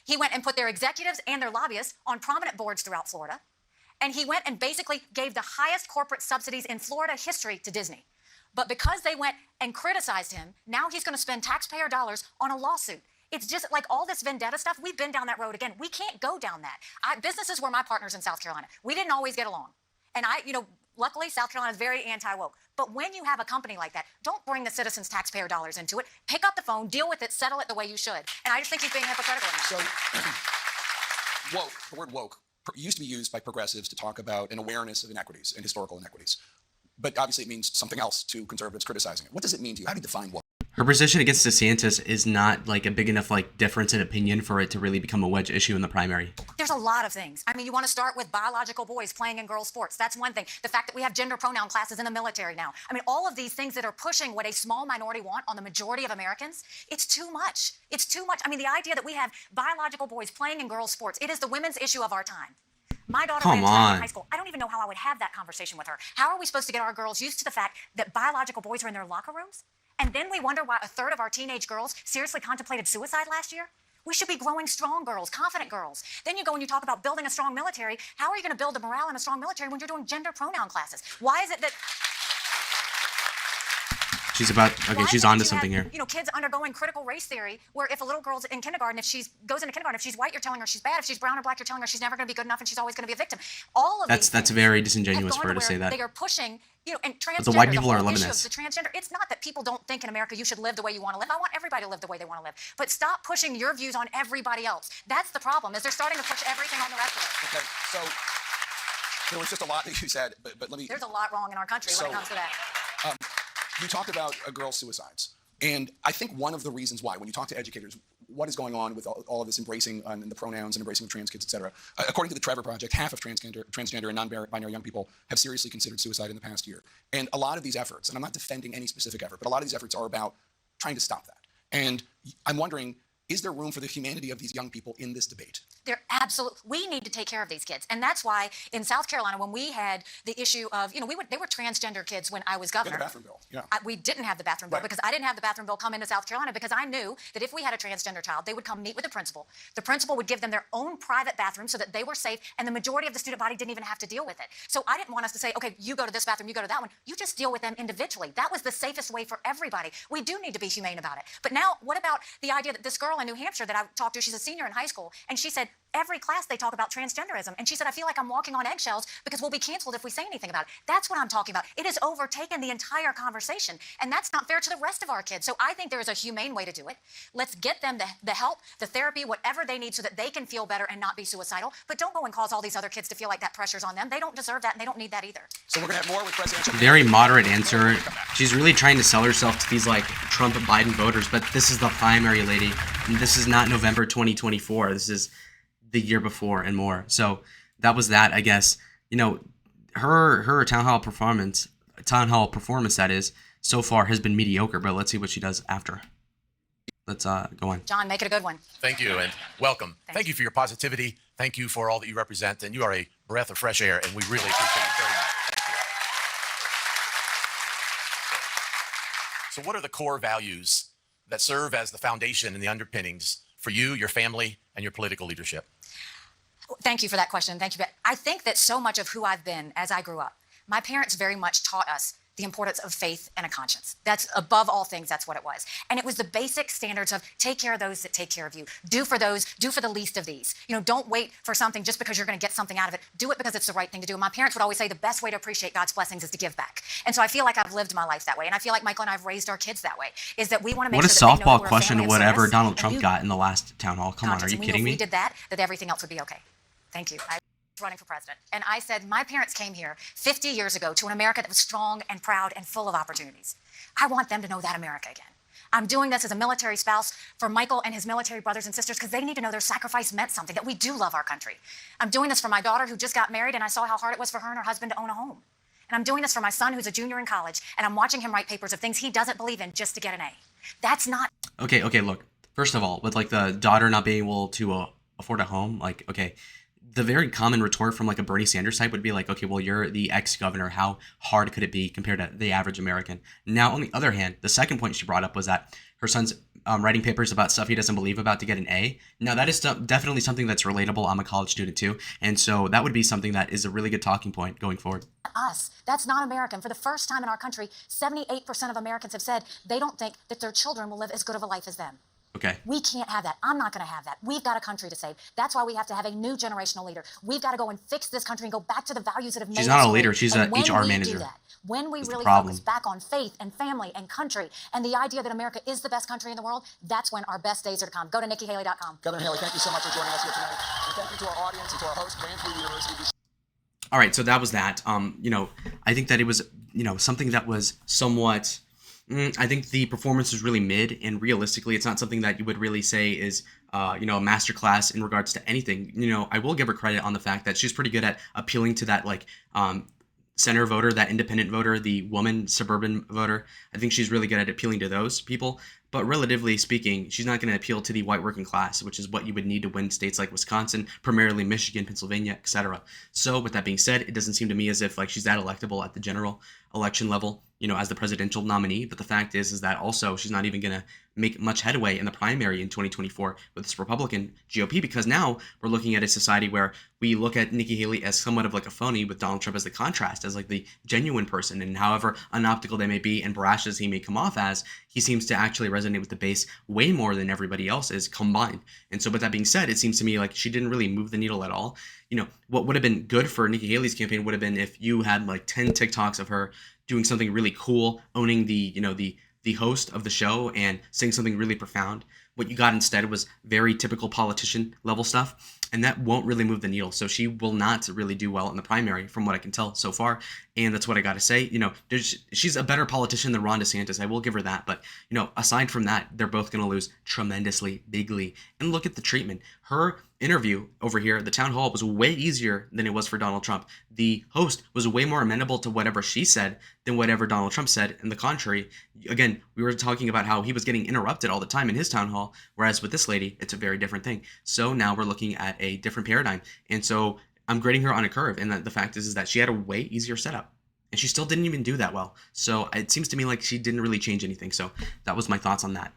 He went and put their executives and their lobbyists on prominent boards throughout Florida. And he went and basically gave the highest corporate subsidies in Florida history to Disney. But because they went and criticized him, now he's going to spend taxpayer dollars on a lawsuit. It's just like all this vendetta stuff. We've been down that road again. We can't go down that. Businesses were my partners in South Carolina. We didn't always get along. And luckily, South Carolina is very anti-woke. But when you have a company like that, don't bring the citizens' taxpayer dollars into it. Pick up the phone, deal with it, settle it the way you should. And I just think he's being hypocritical in that. So, woke, the word woke, used to be used by progressives to talk about an awareness of inequities and historical inequities. But obviously it means something else to conservatives criticizing it. What does it mean to you? How do you define woke? Her position against DeSantis is not like a big enough difference in opinion for it to really become a wedge issue in the primary. There's a lot of things. I mean, you want to start with biological boys playing in girls' sports. That's one thing. The fact that we have gender pronoun classes in the military now. I mean, all of these things that are pushing what a small minority want on the majority of Americans, it's too much. It's too much. I mean, the idea that we have biological boys playing in girls' sports, it is the women's issue of our time. My daughter in high school. I don't even know how I would have that conversation with her. How are we supposed to get our girls used to the fact that biological boys are in their locker rooms? And then we wonder why a third of our teenage girls seriously contemplated suicide last year? We should be growing strong girls, confident girls. Then you go and you talk about building a strong military. How are you going to build the morale in a strong military when you're doing gender pronoun classes? Why is it that... She's onto something here. Kids undergoing critical race theory, where if a little girl's in kindergarten, if she goes into kindergarten, if she's white, you're telling her she's bad. If she's brown or black, you're telling her she's never going to be good enough and she's always going to be a victim. All of that's very disingenuous for her to say that. They are pushing, and transgender. But the white people are loving this. this. The transgender. It's not that people don't think in America you should live the way you want to live. I want everybody to live the way they want to live. But stop pushing your views on everybody else. That's the problem. Is they're starting to push everything on the rest of us. Okay, so there was just a lot that you said, but let me. There's a lot wrong in our country when it comes to that. You talked about girl suicides. And I think one of the reasons why, when you talk to educators, what is going on with all of this embracing and the pronouns and embracing of trans kids, et cetera. According to the Trevor Project, half of transgender and non-binary young people have seriously considered suicide in the past year. And a lot of these efforts, and I'm not defending any specific effort, but a lot of these efforts are about trying to stop that. And I'm wondering, is there room for the humanity of these young people in this debate? We need to take care of these kids. And that's why in South Carolina, when we had the issue of, they were transgender kids when I was governor. The bathroom bill, yeah. We didn't have the bathroom bill because I didn't have the bathroom bill come into South Carolina because I knew that if we had a transgender child, they would come meet with the principal. The principal would give them their own private bathroom so that they were safe, and the majority of the student body didn't even have to deal with it. So I didn't want us to say, okay, you go to this bathroom, you go to that one. You just deal with them individually. That was the safest way for everybody. We do need to be humane about it. But now, what about the idea that this girl in New Hampshire that I talked to, she's a senior in high school, and she said, every class they talk about transgenderism. And she said, I feel like I'm walking on eggshells because we'll be canceled if we say anything about it. That's what I'm talking about. It has overtaken the entire conversation. And that's not fair to the rest of our kids. So I think there is a humane way to do it. Let's get them the help, the therapy, whatever they need so that they can feel better and not be suicidal. But don't go and cause all these other kids to feel like that pressure's on them. They don't deserve that, and they don't need that either. So we're going to have more with presidential... Very moderate answer. She's really trying to sell herself to these Trump and Biden voters, but this is the primary, lady. And this is not November 2024. This is the year before and more. So that was that, I guess. Her town hall performance that is, so far has been mediocre, but let's see what she does after. Let's go on. John, make it a good one. Thank you and welcome. Thank you for your positivity. Thank you for all that you represent, and you are a breath of fresh air, and we really appreciate you very much. Thank you. So what are the core values that serve as the foundation and the underpinnings for you, your family, and your political leadership? Thank you for that question. Thank you. I think that so much of who I've been as I grew up, my parents very much taught us the importance of faith and a conscience. That's above all things, that's what it was. And it was the basic standards of take care of those that take care of you. Do for those, do for the least of these. Don't wait for something just because you're going to get something out of it. Do it because it's the right thing to do. And my parents would always say the best way to appreciate God's blessings is to give back. And so I feel like I've lived my life that way. And I feel like Michael and I have raised our kids that way, is that we want to make What a sure that they know that softball we're a question to family of whatever service, Donald and Trump got in the last town hall. Come on, are conscience. you And we kidding knew me? if we did that everything else would be okay. Thank you. I was running for president. And I said, my parents came here 50 years ago to an America that was strong and proud and full of opportunities. I want them to know that America again. I'm doing this as a military spouse for Michael and his military brothers and sisters because they need to know their sacrifice meant something, that we do love our country. I'm doing this for my daughter who just got married and I saw how hard it was for her and her husband to own a home. And I'm doing this for my son who's a junior in college and I'm watching him write papers of things he doesn't believe in just to get an A. That's not... Okay, look. First of all, with like the daughter not being able to afford a home, like, okay, the very common retort from like a Bernie Sanders type would be like, okay, well, you're the ex-governor. How hard could it be compared to the average American? Now, on the other hand, the second point she brought up was that her son's writing papers about stuff he doesn't believe about to get an A. Now, that is definitely something that's relatable. I'm a college student too. And so that would be something that is a really good talking point going forward. Us. That's not American. For the first time in our country, 78% of Americans have said they don't think that their children will live as good of a life as them. Okay. We can't have that. I'm not going to have that. We've got a country to save. That's why we have to have a new generational leader. We've got to go and fix this country and go back to the values that have made us She's not a great. leader. She's And a when HR we manager. do that, when we That's the really problem. focus back on faith and family and country and the idea that America is the best country in the world, that's when our best days are to come. Go to NikkiHaley.com. Governor Haley, thank you so much for joining us here tonight. And thank you to our audience and to our host, Cranfield University. All right, so that was that. I think that it was, something that was somewhat... I think the performance was really mid, and realistically, it's not something that you would really say is, a masterclass in regards to anything. I will give her credit on the fact that she's pretty good at appealing to that, center voter, that independent voter, the woman suburban voter. I think she's really good at appealing to those people. But relatively speaking, she's not going to appeal to the white working class, which is what you would need to win states like Wisconsin, primarily Michigan, Pennsylvania, etc. So with that being said, it doesn't seem to me as if she's that electable at the general election level, as the presidential nominee. But the fact is that also she's not even going to make much headway in the primary in 2024 with this Republican GOP, because now we're looking at a society where we look at Nikki Haley as somewhat of like a phony, with Donald Trump as the contrast, as like the genuine person. And however unoptical they may be and brash as he may come off as, he seems to actually resonate with the base way more than everybody else is combined. And so with that being said, it seems to me like she didn't really move the needle at all. What would have been good for Nikki Haley's campaign would have been if you had 10 TikToks of her doing something really cool, owning the host of the show and saying something really profound. What you got instead was very typical politician level stuff, and that won't really move the needle. So she will not really do well in the primary from what I can tell so far. And that's what I got to say. She's a better politician than Ron DeSantis. I will give her that. But, aside from that, they're both going to lose tremendously, bigly. And look at the treatment. Her interview over here at the town hall was way easier than it was for Donald Trump. The host was way more amenable to whatever she said than whatever Donald Trump said. And the contrary, again, we were talking about how he was getting interrupted all the time in his town hall, whereas with this lady, it's a very different thing. So now we're looking at a different paradigm. And so I'm grading her on a curve. And the fact is that she had a way easier setup. And she still didn't even do that well. So it seems to me like she didn't really change anything. So that was my thoughts on that.